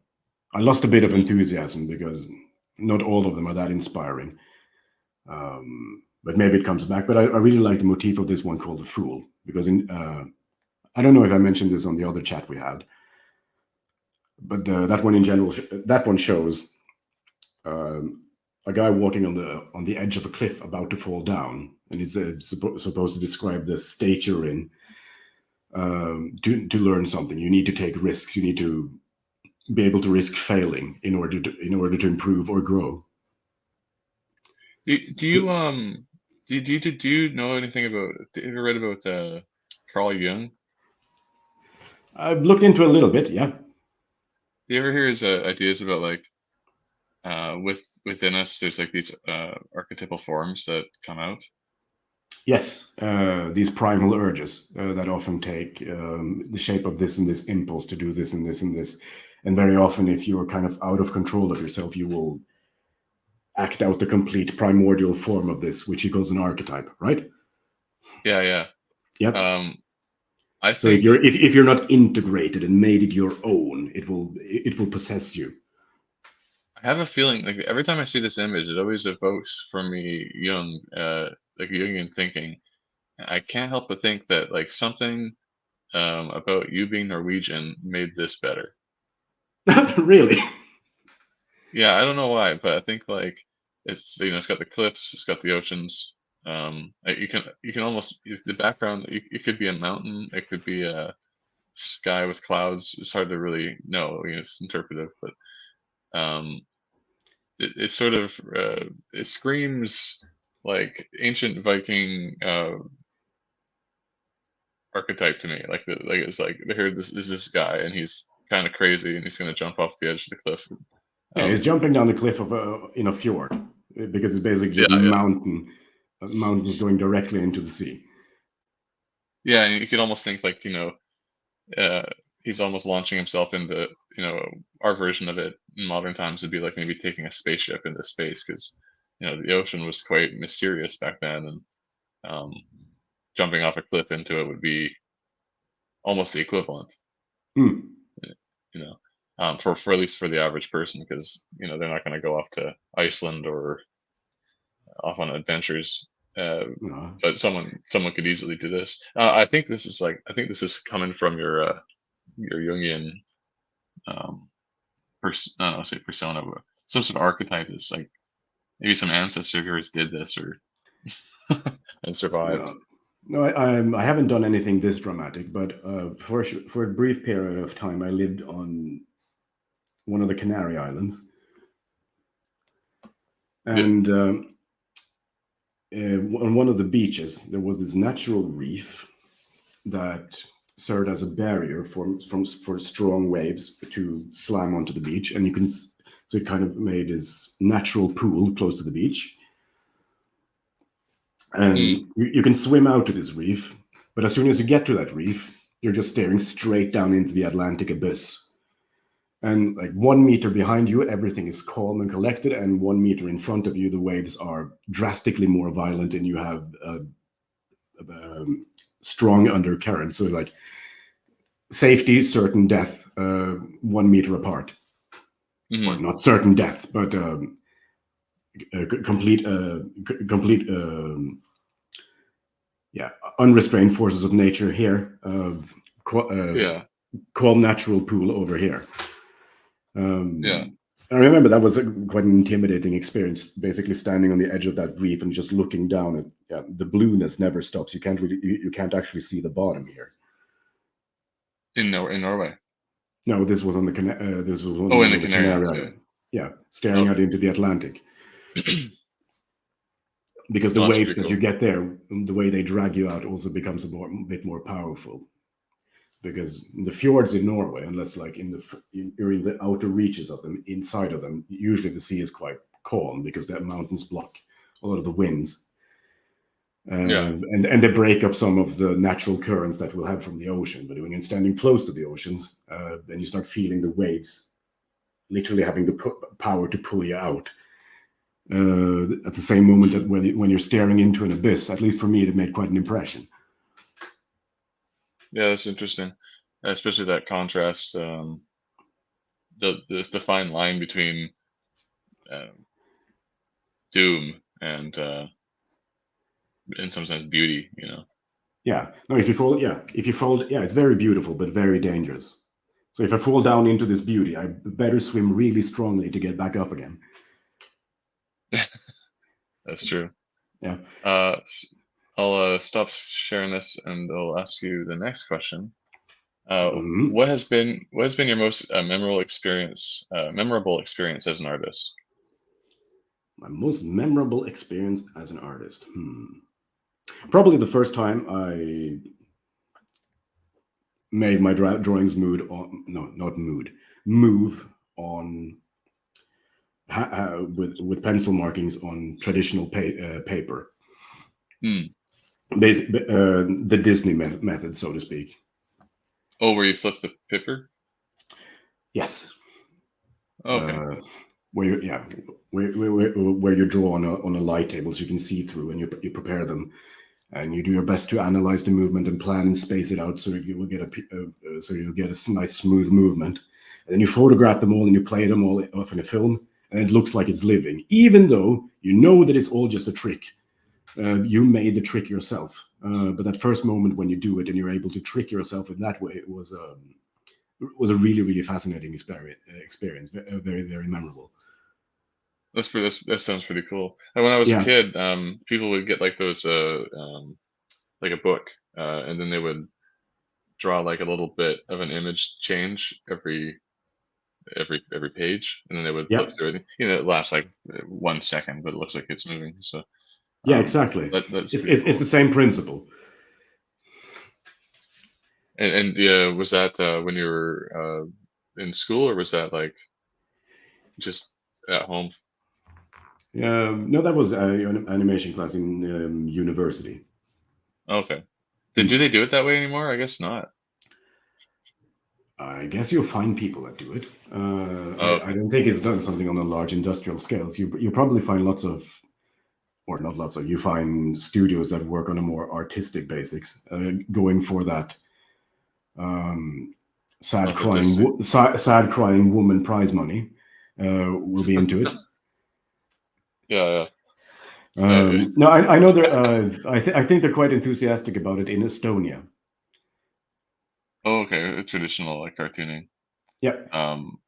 I lost a bit of Hmm. enthusiasm because not all of them are that inspiring. But maybe it comes back. But I really like the motif of this one called the Fool because I don't know if I mentioned this on the other chat we had, but that one in general, that one shows um, a guy walking on the edge of a cliff about to fall down, and it's supposed to describe the state you're in. To learn something, you need to take risks. You need to be able to risk failing in order to improve or grow. Do you do you know anything about? Have you ever read about Carl Jung? I've looked into it a little bit. Yeah. Do you ever hear his ideas about like within us there's like these archetypal forms that come out? Yes, these primal urges that often take the shape of this and this impulse to do this and this and this. And very often, if you're kind of out of control of yourself, you will act out the complete primordial form of this, which he calls an archetype, right? Yeah, yeah. Yep. Um, I So think if you're not integrated and made it your own, it will possess you. I have a feeling like every time I see this image, it always evokes for me Jung, like Jungian thinking. I can't help but think that like something about you being Norwegian made this better. Really? Yeah, I don't know why, but I think like it's it's got the cliffs, it's got the oceans. Like, you can almost the background. It could be a mountain, it could be a sky with clouds. It's hard to really know. It's interpretive, but um, it sort of it screams like ancient Viking archetype to me. Like it's like here this is this guy and he's kind of crazy and he's gonna jump off the edge of the cliff. Yeah, he's Um, jumping down the cliff of in a fjord because it's basically just yeah, yeah, mountains going directly into the sea. yeah. And you could almost think like uh, he's almost launching himself into our version of it in modern times would be like maybe taking a spaceship into space because the ocean was quite mysterious back then and um, jumping off a cliff into it would be almost the equivalent. Hmm. you know, for at least for the average person, because they're not going to go off to Iceland or off on adventures. Uh, But someone could easily do this. I think this is coming from your Jungian I don't know, say persona, but some sort of archetype is like maybe some ancestor of yours did this or and survived. no, no, I haven't done anything this dramatic, but for a brief period of time, I lived on one of the Canary Islands, Yeah. and on one of the beaches there was this natural reef that served as a barrier for strong waves to slam onto the beach, and so it kind of made this natural pool close to the beach, and Mm. you can swim out to this reef, but as soon as you get to that reef, you're just staring straight down into the Atlantic abyss. And like 1 meter behind you, everything is calm and collected, and 1 meter in front of you, the waves are drastically more violent, and you have strong undercurrent. So like safety, certain death, 1 meter apart, or Hmm. not certain death, but complete, complete, yeah, unrestrained forces of nature here. Yeah. Calm natural pool over here. Yeah. I remember that was quite an intimidating experience. Basically, standing on the edge of that reef and just looking down at the blueness never stops. You can't actually see the bottom here. In Norway. No, this was on this was on Oh, in one the of the Canary Canary Islands. Yeah. Islands. Yeah, staring out Okay. into the Atlantic, because the Oh, that's waves pretty that you cool. get there, the way they drag you out, also becomes a bit more powerful. Because the fjords in Norway, unless like you're in the outer reaches of them, inside of them, usually the sea is quite calm because the mountains block a lot of the winds, Yeah. and they break up some of the natural currents that we'll have from the ocean. But when you're standing close to the oceans, then you start feeling the waves literally having the power to pull you out. At the same moment that Mm. when you're staring into an abyss, at least for me, it made quite an impression. Yeah, that's interesting, especially that contrast. The fine line between um, doom and sometimes beauty. Yeah. No, if you fall, yeah, it's very beautiful, but very dangerous. So if I fall down into this beauty, I better swim really strongly to get back up again. That's true. Yeah. S- I'll stop sharing this and I'll ask you the next question. Mhm. What has been your most memorable experience as an artist? My most memorable experience as an artist. Probably the first time I made my drawings mood on, no, not mood, move on with pencil markings on traditional paper. Hmm. The Disney method, so to speak. Oh, where you flip the paper? Yes. Okay. Uh, where you, yeah, where you draw on a light table so you can see through, and you prepare them, and you do your best to analyze the movement and plan and space it out so you will get so you'll get a nice smooth movement, and then you photograph them all and you play them all off in a film, and it looks like it's living, even though you know that it's all just a trick. You made the trick yourself. But that first moment when you do it and you're able to trick yourself in that way was a really really fascinating experience, very very memorable. That sounds pretty cool. And when I was a Yeah, kid, people would get like those like a book, and then they would draw like a little bit of an image change every page, and then they would flip yeah, through it. You know, it lasts like 1 second, but it looks like it's moving. So yeah, exactly. that's pretty It's the cool. same principle. And yeah, was that when you were in school, or was that like just at home? No, that was an animation class in university. Okay. Do Hmm. they do it that way anymore? I guess not. I guess you'll find people that do it. Oh, I okay. don't think it's done something on a large industrial scales. You probably find lots of, or not lots of, you find studios that work on a more artistic basics, going for that um, Authenticity. sad crying woman prize money. Will be into it. Yeah, yeah. No, I know they're. I think they're quite enthusiastic about it in Estonia. Oh, okay. Traditional like cartooning. Yeah, Um,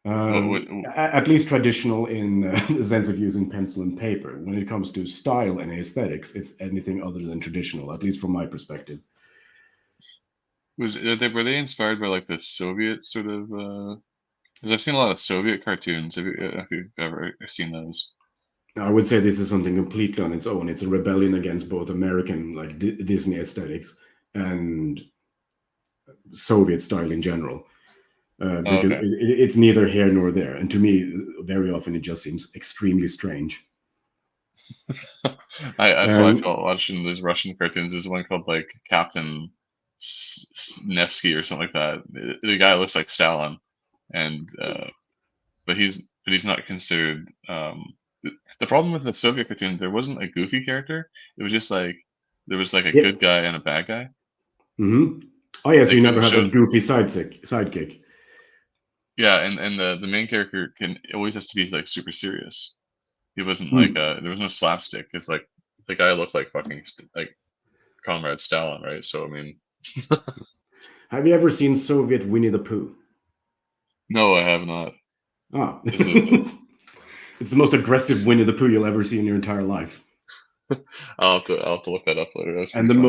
what at least traditional in the sense of using pencil and paper. When it comes to style and aesthetics, it's anything other than traditional, at least from my perspective. were they inspired by like the Soviet sort of? Because I've seen a lot of Soviet cartoons. If you've ever seen those? I would say this is something completely on its own. It's a rebellion against both American, like Disney aesthetics, and Soviet style in general. Oh, Because okay. it's neither here nor there. And to me, very often it just seems extremely strange. That's how I And felt watching those Russian cartoons. There's one called like Captain Nevsky or something like that. The guy looks like Stalin, and but he's not considered. The problem with the Soviet cartoon, there wasn't a goofy character. It was just like there was like a yeah, good guy and a bad guy. hmm oh yeah, so They you never couldn't have a show. goofy sidekick. Yeah, and the main character can always has to be like super serious. He wasn't like Hmm. there was no slapstick. It's like the guy looked like fucking like Comrade Stalin, right? So I mean, Have you ever seen Soviet Winnie the Pooh? no, I have not. Ah, Is it? it's the most aggressive Winnie the Pooh you'll ever see in your entire life, I'll have to look that up later. That's and pretty funny.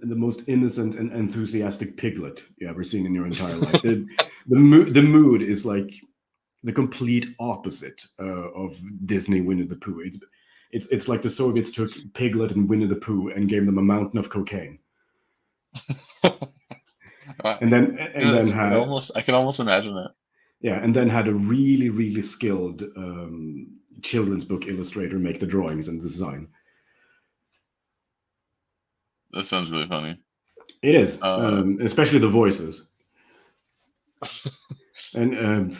the most innocent and enthusiastic piglet you ever seen in your entire life. The mood is like the complete opposite of Disney Winnie the Pooh. It's like the Soviets took Piglet and Winnie the Pooh and gave them a mountain of cocaine, uh, and then had I can almost imagine it. yeah, and then had a really really skilled children's book illustrator make the drawings and the design. That sounds really funny. It is, Uh, especially the voices. And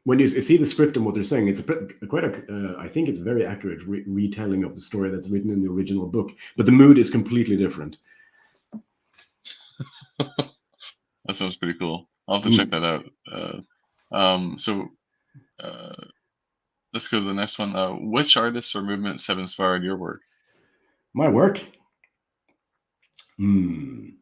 when you see the script and what they're saying, it's quite a. I think it's a very accurate retelling of the story that's written in the original book, but the mood is completely different. that sounds pretty cool. I'll have to check Mm. that out. So uh, let's go to the next one. Which artists or movements have inspired your work? My work. Hmm.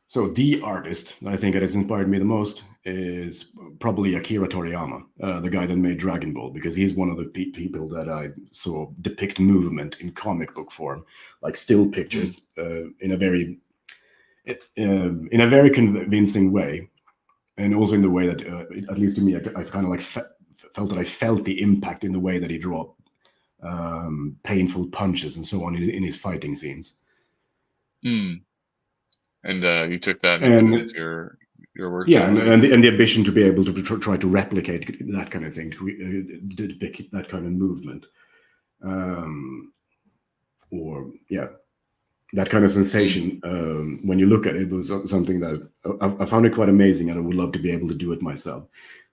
So the artist that I think that has inspired me the most is probably Akira Toriyama, the guy that made Dragon Ball, because he's one of the people that I saw depict movement in comic book form, like still Hmm. pictures, in a very convincing way, and also in the way that, at least to me, I've kind of like felt that I felt the impact in the way that he draw painful punches and so on in his fighting scenes. Hmm. And you took that and you put it into And your work yeah, generally. and the ambition to be able to try to replicate that kind of thing, to depict that kind of movement, um, or yeah, that kind of Hmm. sensation. When you look at it, it was something that I found it quite amazing, and I would love to be able to do it myself.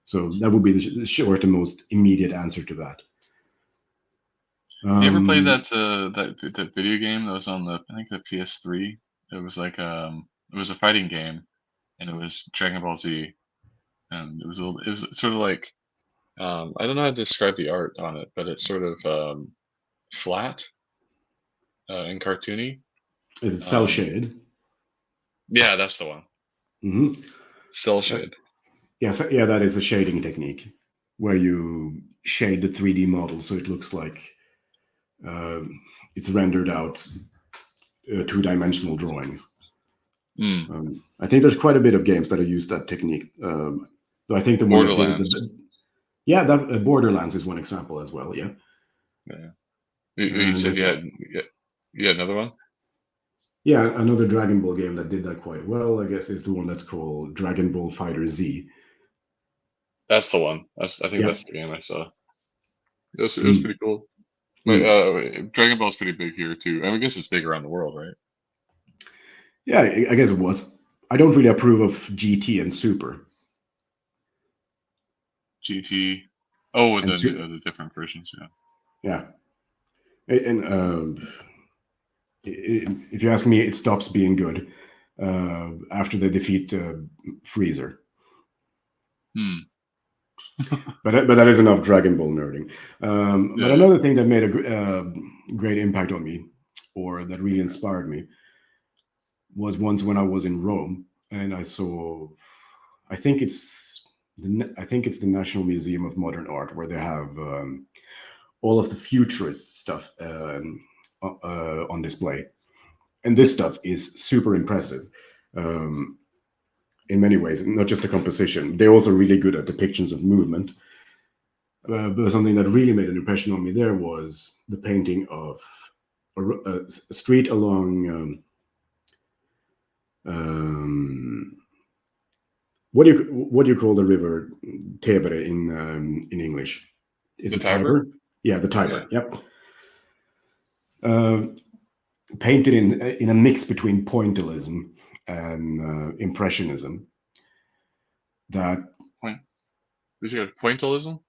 So that would be the short and most immediate answer to that. You ever played Um, that video game that was on the I think the PS3? It was like it was a fighting game, and it was Dragon Ball Z, and it was sort of like I don't know how to describe the art on it, but it's sort of flat. and cartoony. Is it cell Um, shaded? yeah, that's the one. Hmm. Cell shade. Yes, yeah, that is a shading technique where you shade the 3D model so it looks like uh, it's rendered out two-dimensional drawings. Mm. I think there's quite a bit of games that have used that technique. But I think the one that did it, Borderlands. yeah, that Borderlands is one example as well. Yeah, Yeah. You and said you had another one. yeah, another Dragon Ball game that did that quite well, I guess, is the one that's called Dragon Ball Fighter Z. That's the one. I think Yeah. that's the game I saw. It was Mm. pretty cool. But Mm. Dragon Ball's pretty big here too. I guess it's big around the world, right? Yeah, I guess it was. I don't really approve of GT and Super. GT. Oh, And the different versions. Yeah. yeah, and if you ask me, it stops being good after they defeat Freezer. Hmm. But that is enough Dragon Ball nerding. But Yeah. another thing that made a great impact on me, or that really inspired me, was once when I was in Rome and I saw, I think it's the National Museum of Modern Art where they have all of the futurist stuff on display, and this stuff is super impressive. Um, in many ways, not just the composition. They're also really good at depictions of movement. But something that really made an impression on me there was the painting of a street along what do you call the river Tebre in English? Is The it Tiber. Tiber? Yeah, the Yeah. Tiber. Yep. Uh, Painted in a mix between pointillism and impressionism. That Point. Was it pointillism?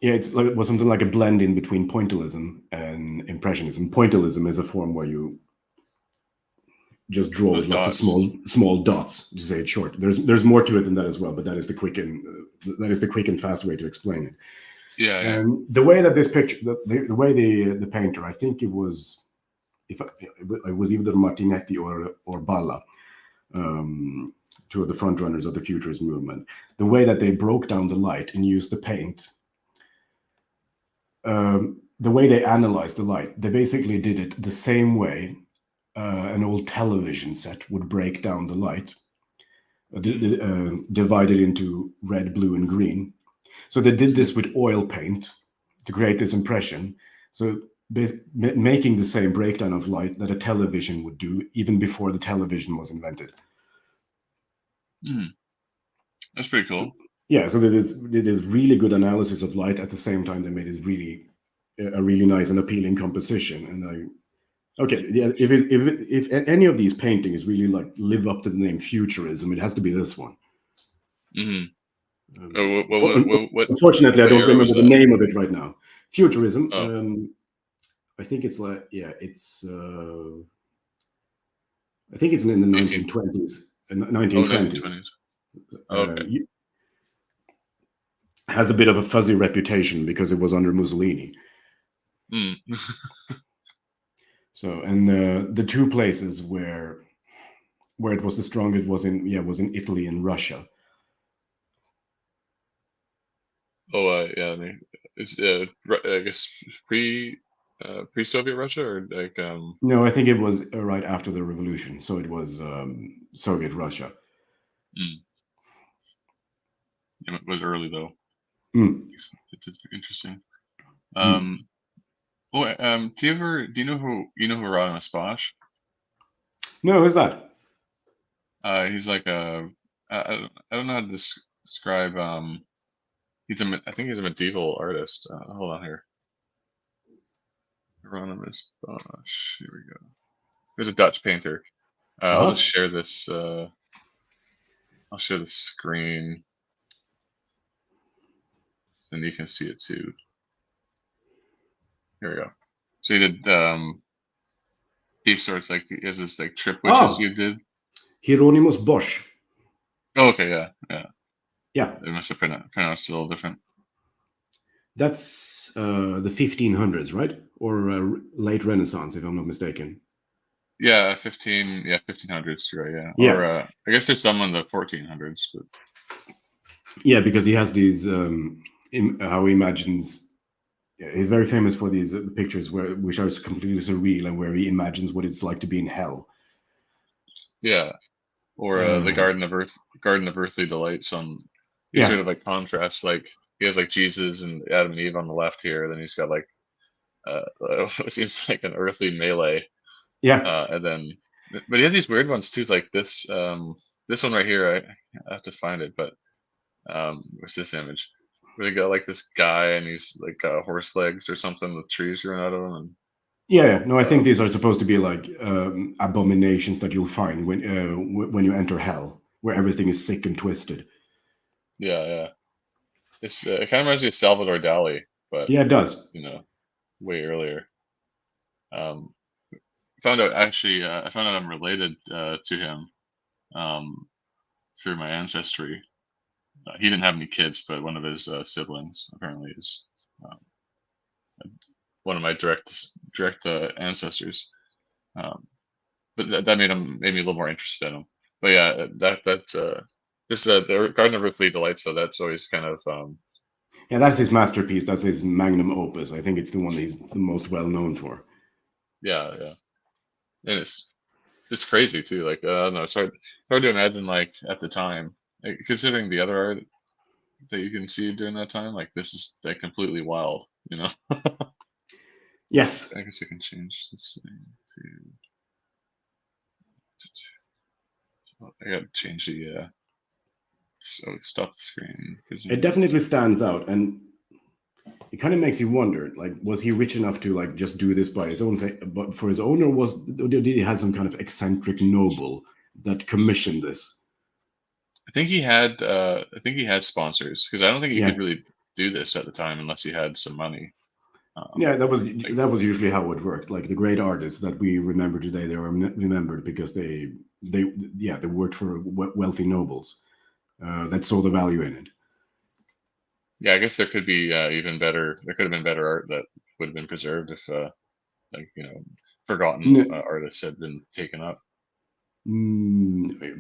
yeah, it was something like a blend in between pointillism and impressionism. Pointillism is a form where you just draw The with lots of dots. small dots to say it short. There's more to it than that as well, but that is the quick and fast way to explain it. Yeah. Yeah. And the way that this picture, the way the painter, I think it was, if it was either Martinetti or Balla, two of the front runners of the futurist movement. The way that they broke down the light and used the paint, the way they analyzed the light, they basically did it the same way an old television set would break down the light, divided into red, blue, and green. So they did this with oil paint to create this impression. So making the same breakdown of light that a television would do even before the television was invented. Mm. That's pretty cool. Yeah, so it is really good analysis of light. At the same time, they made this a really nice and appealing composition. And okay, yeah, if any of these paintings really like live up to the name futurism, it has to be this one. Mm-hmm. Um, What Unfortunately, I don't era was remember the that? name of it right now. Futurism. Oh. I think it's I think it's in the 18. 1920s. Oh, 1920s. 1920s. Oh, okay. Has a bit of a fuzzy reputation because it was under Mussolini. Mm. So, and the two places where it was the strongest was in Italy and Russia. Oh, yeah. It's I guess pre-Soviet Russia, or like No, I think it was right after the revolution. So it was Soviet Russia. Mm. It was early though. Mm. It's interesting. Mm. Do you know who Rodimus Bosch? No, who's that? He's like I don't know how to describe. I think he's a medieval artist. Hold on here. Rodimus Bosch. Here we go. He's a Dutch painter. I'll just share this. I'll share the screen, so then you can see it too. Here we go. So you did these sorts, like is this like trip witches you did? Hieronymus Bosch. Oh, okay, yeah. Yeah. They must have pronounced it a little different. That's the 1500s, right? Or late Renaissance, if I'm not mistaken. Yeah, 1500s, right? Yeah, or Yeah, I guess there's some in the 1400s, but yeah, because he has these how he imagines. Yeah, he's very famous for these pictures which are completely surreal and where he imagines what it's like to be in hell. yeah, or the Uh, Garden of Earthly Delights on. He's yeah, sort of like contrast, like he has like Jesus and Adam and Eve on the left here, then he's got like what seems like an earthly melee, yeah, and then but he has these weird ones too, like this one right here. I have to find it, but what's this image? Where they got like this guy and he's like horse legs or something with trees growing out of him, and yeah, yeah. No, I think um, these are supposed to be like abominations that you'll find when you enter hell, where everything is sick and twisted. yeah, yeah. It's it kind of reminds me of Salvador Dali, but Yeah, it does. way earlier. Um, found out actually, I found out I'm related to him um, through my ancestry. He didn't have any kids, but one of his siblings apparently is um, one of my direct ancestors. Um, but that made me a little more interested in him. But yeah, this the Garden of Earthly Delights. So that's always kind of Yeah, that's his masterpiece. That's his magnum opus. I think it's the one that he's the most well known for. yeah, yeah, and it's crazy too. Like I don't know, it's hard to imagine like at the time, like, considering the other art that you can see during that time. Like this is like completely wild, you know. Yes, I guess I can change this thing to. I gotta change the so stop the screen because it definitely stands out, and it kind of makes you wonder, like, was he rich enough to like just do this by his own say, but for his own, or did he have some kind of eccentric noble that commissioned this? I think he had sponsors because I don't think he Yeah, could really do this at the time unless he had some money. yeah, Like that was usually how it worked. Like the great artists that we remember today, they were remembered because they yeah they worked for wealthy nobles that saw the value in it. yeah, I guess there could be even better. There could have been better art that would have been preserved if like forgotten N- artists had been taken up.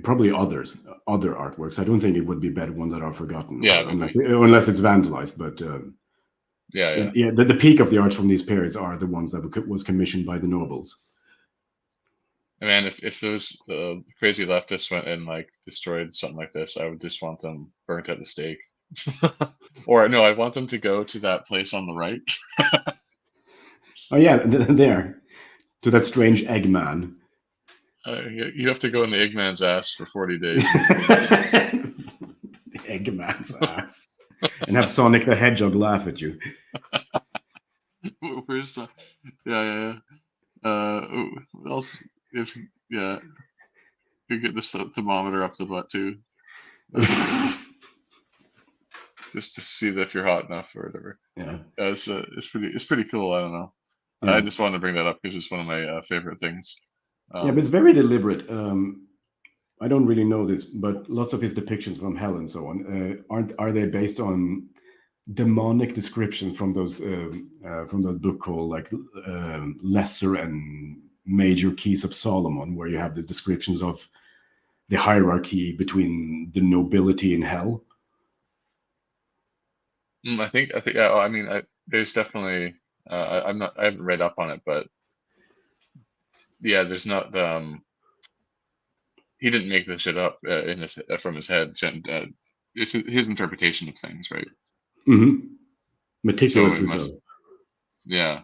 Probably other artworks. I don't think it would be better ones that are forgotten, Yeah, or maybe. unless it's vandalized. But Yeah, yeah, yeah. yeah, the peak of the arts from these periods are the ones that was commissioned by the nobles. And man, if those crazy leftists went and like destroyed something like this, I would just want them burnt at the stake. Or no, I want them to go to that place on the right. Oh yeah, there to that strange Eggman. You have to go in the Eggman's ass for 40 days. Eggman's ass, and have Sonic the Hedgehog laugh at you. Where's the? Yeah, yeah, yeah. What else? If yeah, you get this thermometer up the butt too, uh, just to see if you're hot enough or whatever. Yeah, Yeah, it's pretty cool. I don't know. I yeah, just wanted to bring that up because it's one of my favorite things. yeah. But it's Um, very deliberate. I don't really know this, but lots of his depictions from hell and so on are they based on demonic descriptions from those book called like Lesser and Major Keys of Solomon, where you have the descriptions of the hierarchy between the nobility in hell. I think yeah. I mean, there's definitely. I haven't read up on it, but yeah, there's not. He didn't make this shit up in his from his head. It's his interpretation of things, right? Hmm. So it Meticulously must, so. yeah.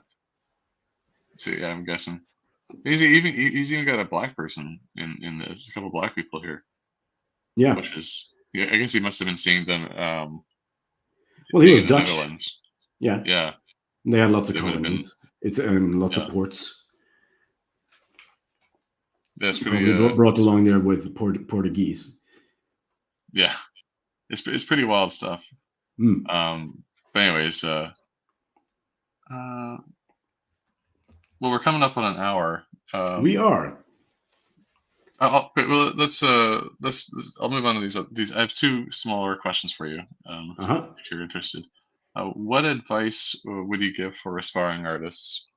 So yeah, I'm guessing he's even got a black person in this. A couple black people here, Yeah. which is yeah. I guess he must have been seeing them Well, he being was in the Dutch. Netherlands. Yeah. Yeah, They had lots of they would have been. colonies. It's lots of Yeah, ports. that's pretty. Probably brought along there with Portuguese. Yeah, it's pretty wild stuff. Hmm. But anyways, uh, well, we're coming up on an hour. We Um, are. okay, well, I'll move on to these. These I have two smaller questions for you, Uh huh. if you're interested. What advice would you give for aspiring artists?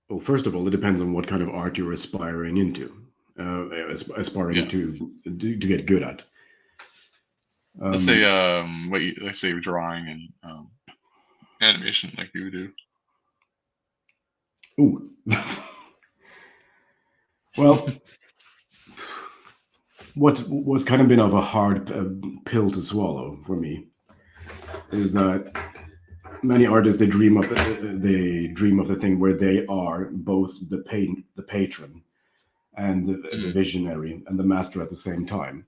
Well, first of all, it depends on what kind of art you're aspiring into, aspiring Yeah. to get good at. Let's say Um, let's say you're drawing and animation like you would do. ooh. Well, what's kind of been of a hard pill to swallow for me is that many artists they dream of the thing where they are both the patron and the Mm, visionary and the master at the same time.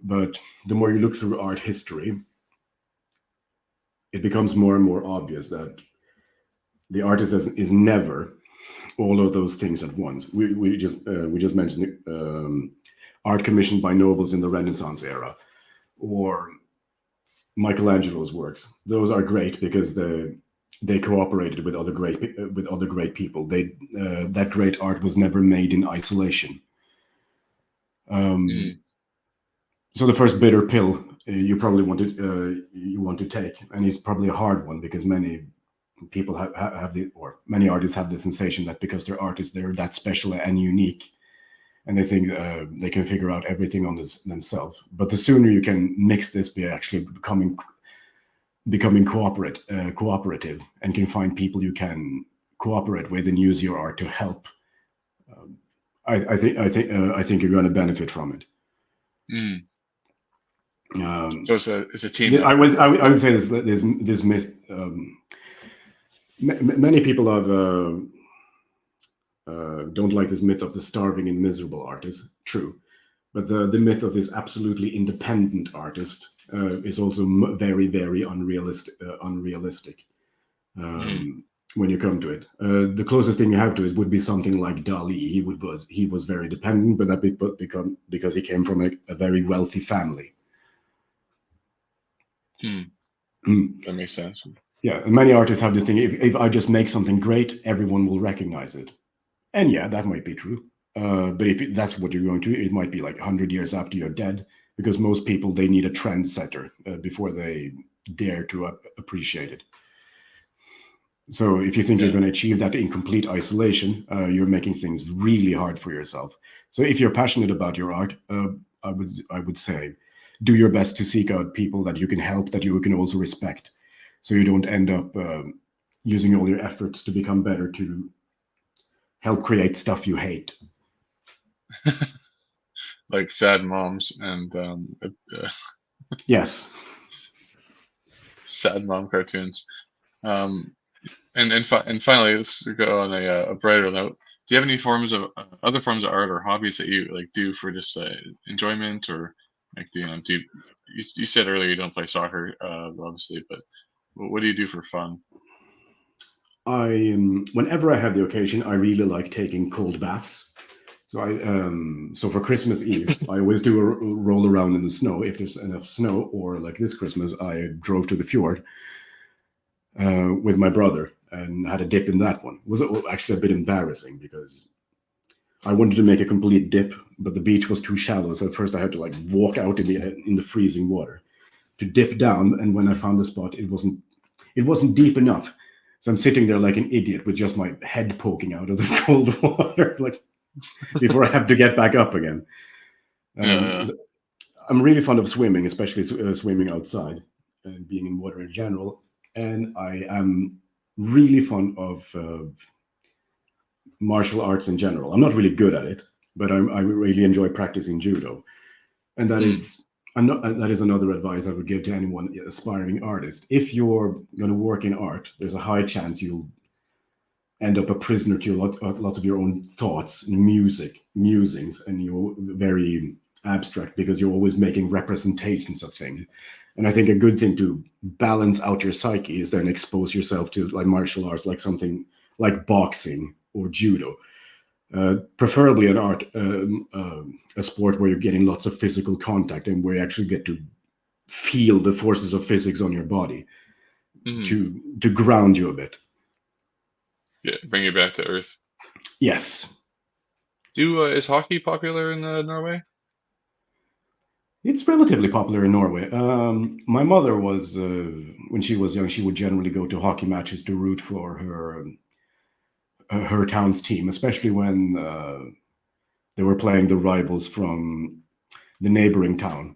But the more you look through art history, it becomes more and more obvious that the artist is never all of those things at once. We just mentioned art commissioned by nobles in the Renaissance era, or Michelangelo's works. Those are great because they cooperated with other great people. That great art was never made in isolation. Um, mm, so the first bitter pill you want to take, and it's probably a hard one because many people have the or many artists have the sensation that because they're artists, they're that special and unique, and they think they can figure out everything on this themselves. But the sooner you can mix this by actually becoming cooperative and can find people you can cooperate with and use your art to help, um, I think you're going to benefit from it. mm. So Um, it's a team I effort. I would say this myth. Many people have don't like this myth of the starving and miserable artist. True, but the myth of this absolutely independent artist is also very unrealistic. Unrealistic Mm, when you come to it. The closest thing you have to it would be something like Dali. He was very dependent, but that become because he came from a very wealthy family. mm. Mm. That makes sense. Yeah, and many artists have this thing. If I just make something great, everyone will recognize it. And yeah, that might be true. But if that's what you're going to, it might be like 100 years after you're dead, because most people they need a trendsetter before they dare to appreciate it. So if you think you're Yeah. going to achieve that in complete isolation, you're making things really hard for yourself. So if you're passionate about your art, I would say do your best to seek out people that you can help, that you can also respect, so you don't end up using all your efforts to become better to help create stuff you hate. Like sad moms and Yes. sad mom cartoons. Um, and finally, let's go on a brighter note. Do you have any forms of other forms of art or hobbies that you like do for just enjoyment, or like do you said earlier you don't play soccer, obviously, but what do you do for fun? Whenever I have the occasion, I really like taking cold baths. So for Christmas Eve, I always do a roll around in the snow if there's enough snow. Or like this Christmas, I drove to the fjord with my brother and had a dip in that one. It was actually a bit embarrassing because I wanted to make a complete dip, but the beach was too shallow. So at first, I had to like walk out in the freezing water to dip down. And when I found the spot, it wasn't deep enough. So I'm sitting there like an idiot with just my head poking out of the cold water. It's like before I have to get back up again. Yeah, Um, yeah. I'm really fond of swimming, especially swimming outside and being in water in general. And I am really fond of martial arts in general. I'm not really good at it, but I really enjoy practicing judo. And Mm, that is another advice I would give to anyone aspiring artist. If you're going to work in art, there's a high chance you'll end up a prisoner to lots of your own thoughts and musings, and you're very abstract because you're always making representations of things. And I think a good thing to balance out your psyche is then expose yourself to like martial arts, like something like boxing or judo, preferably an art, a sport where you're getting lots of physical contact and where you actually get to feel the forces of physics on your body hmm. to ground you a bit. Yeah, bring you back to earth. Yes. Do Is hockey popular in Norway? It's relatively popular in Norway. My mother was, when she was young, she would generally go to hockey matches to root for her town's team, especially when they were playing the rivals from the neighboring town.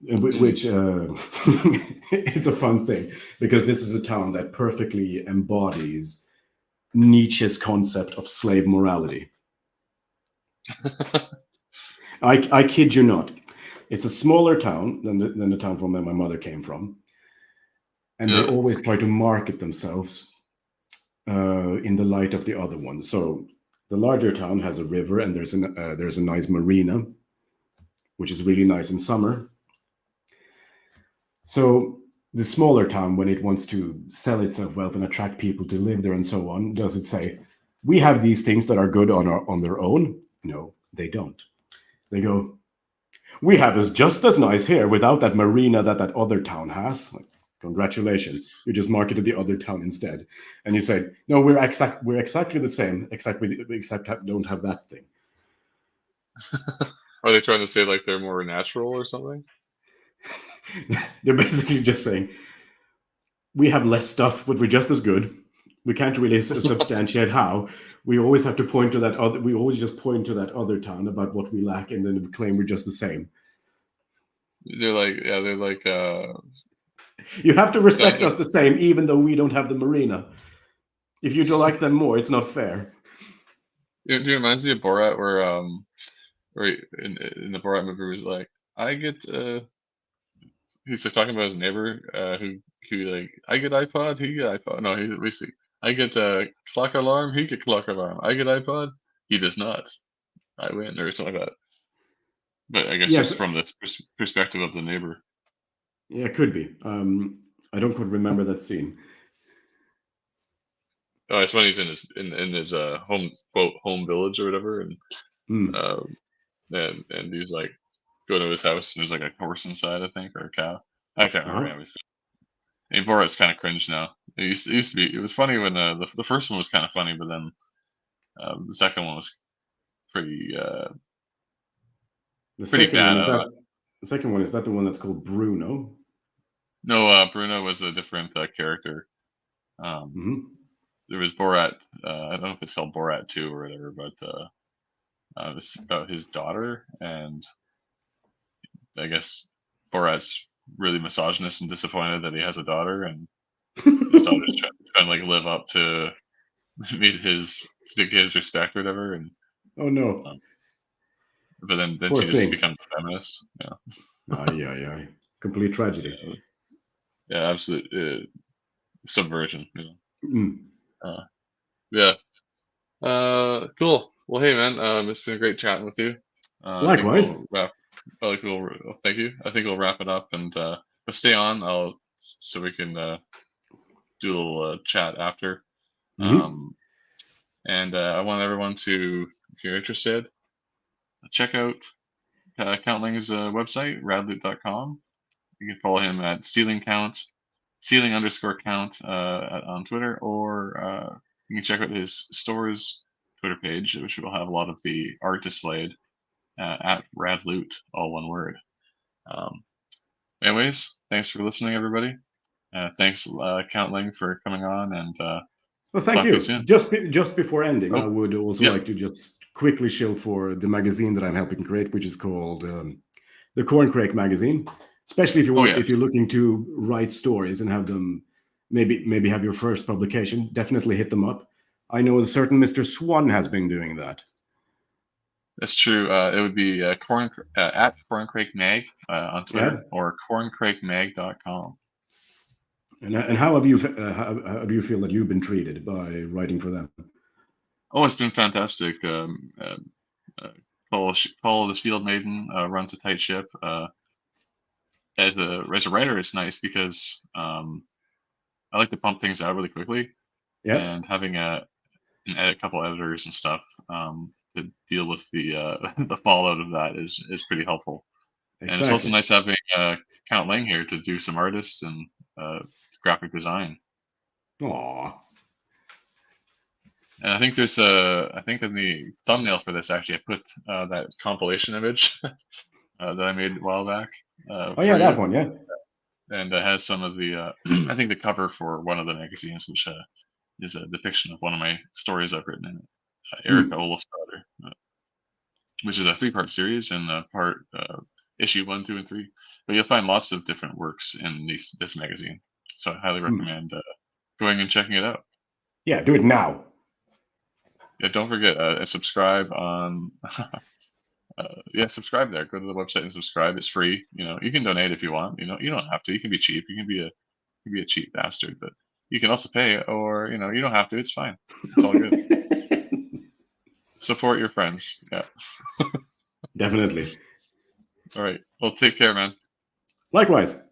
Mm. Which it's a fun thing because this is a town that perfectly embodies Nietzsche's concept of slave morality. I kid you not. It's a smaller town than the town from where my mother came from, and they Yeah. always try to market themselves in the light of the other ones. So the larger town has a river, and there's a nice marina, which is really nice in summer. So the smaller town, when it wants to sell itself well and attract people to live there and so on, does it say, "We have these things that are good on their own"? No, they don't. They go, "We have is just as nice here without that marina that other town has." Like, congratulations, you just marketed the other town instead, and you say, "No, we're exactly the same, except don't have that thing." Are they trying to say like they're more natural or something? They're basically just saying, "We have less stuff, but we're just as good." We can't really substantiate how. We always have to point to that other. We always just point to that other town about what we lack, and then we claim we're just the same. They're like, yeah, they're like, You have to sounds respect like, us the same, even though we don't have the marina. If you don't like them more, it's not fair. it reminds me of Borat where in the Borat movie was like, I get, he's like talking about his neighbor, who like, I get iPod, he get iPod. No, he basically, I get clock alarm, he get clock alarm. I get iPod, he does not. I win or something like that. But I guess Yes, just from the perspective of the neighbor. yeah, it could be. I don't quite remember that scene. Oh, it's when he's in his home quote home village or whatever, Hmm. um, and he's like going to his house and there's like a horse inside, I think, or a cow. I can't remember. Uh-huh. Anyways, I mean, Borat's kind of cringe now. It used to be. It was funny when the first one was kind of funny, but then the second one was pretty The pretty second bad. one I is don't that. know. The second one is that the one that's called Bruno. No, Bruno was a different character. Um, Hmm. there was Borat. I don't know if it's called Borat 2 or whatever, but it's about his daughter, and I guess Borat's really misogynist and disappointed that he has a daughter, and his daughter's trying to like live up to meet to get his respect or whatever, and Oh no, um, but then poor she just thing. becomes a feminist. Yeah, Aye, aye, aye. Complete tragedy. yeah, yeah, absolute subversion. You know. Mm. Uh, yeah. Cool. Well, hey man, it's been great chatting with you. I think Likewise. we'll wrap. Thank you. I think we'll wrap it up, and but stay on. I'll so we can do a little chat after. Hmm. Um, and I want everyone to, if you're interested, check out Count Ling's website, radloot.com. You can follow him at ceiling underscore count on Twitter, or you can check out his store's Twitter page, which will have a lot of the art displayed at radloot, all one word. Um, anyways, thanks for listening, everybody. Thanks, Count Ling, for coming on, and Well, thank talk to you you. soon. Just before ending, I Oh, would also yep. like to just quickly shill for the magazine that I'm helping create, which is called the Corncrake Magazine. Especially Oh, if yes. you're looking to write stories and have them maybe have your first publication, definitely hit them up. I know a certain Mr. Swan has been doing that. That's true. It would be at Corncrake Mag on Yeah. Twitter or corncrakemag.com. And how have you how do you feel that you've been treated by writing for them? Oh, it's been fantastic. Uh, Call the Field Maiden runs a tight ship. As a writer, it's nice because I like to pump things out really quickly, Yeah, and having a couple editors and stuff to deal with the the fallout of that is pretty helpful. And it's also exactly. nice having Count Ling here to do some artists and uh, graphic design. Aw. And I think I think in the thumbnail for this, actually, I put that compilation image that I made a while back Oh for yeah, that you, one. Yeah. and it has some of the I think the cover for one of the magazines, which is a depiction of one of my stories I've written in it, Erica Hmm. Olaf's daughter, which is a three-part series, and part issue 1, 2, and 3. But you'll find lots of different works in this magazine, so I highly Hmm. recommend going and checking it out. Yeah, do it now. Yeah, don't forget subscribe on. Yeah, subscribe there. Go to the website and subscribe. It's free. You can donate if you want. You don't have to. You can be cheap. You can be a cheap bastard, but you can also pay, or you don't have to. It's fine. It's all good. Support your friends. Yeah. Definitely. All right. Well, take care, man. Likewise.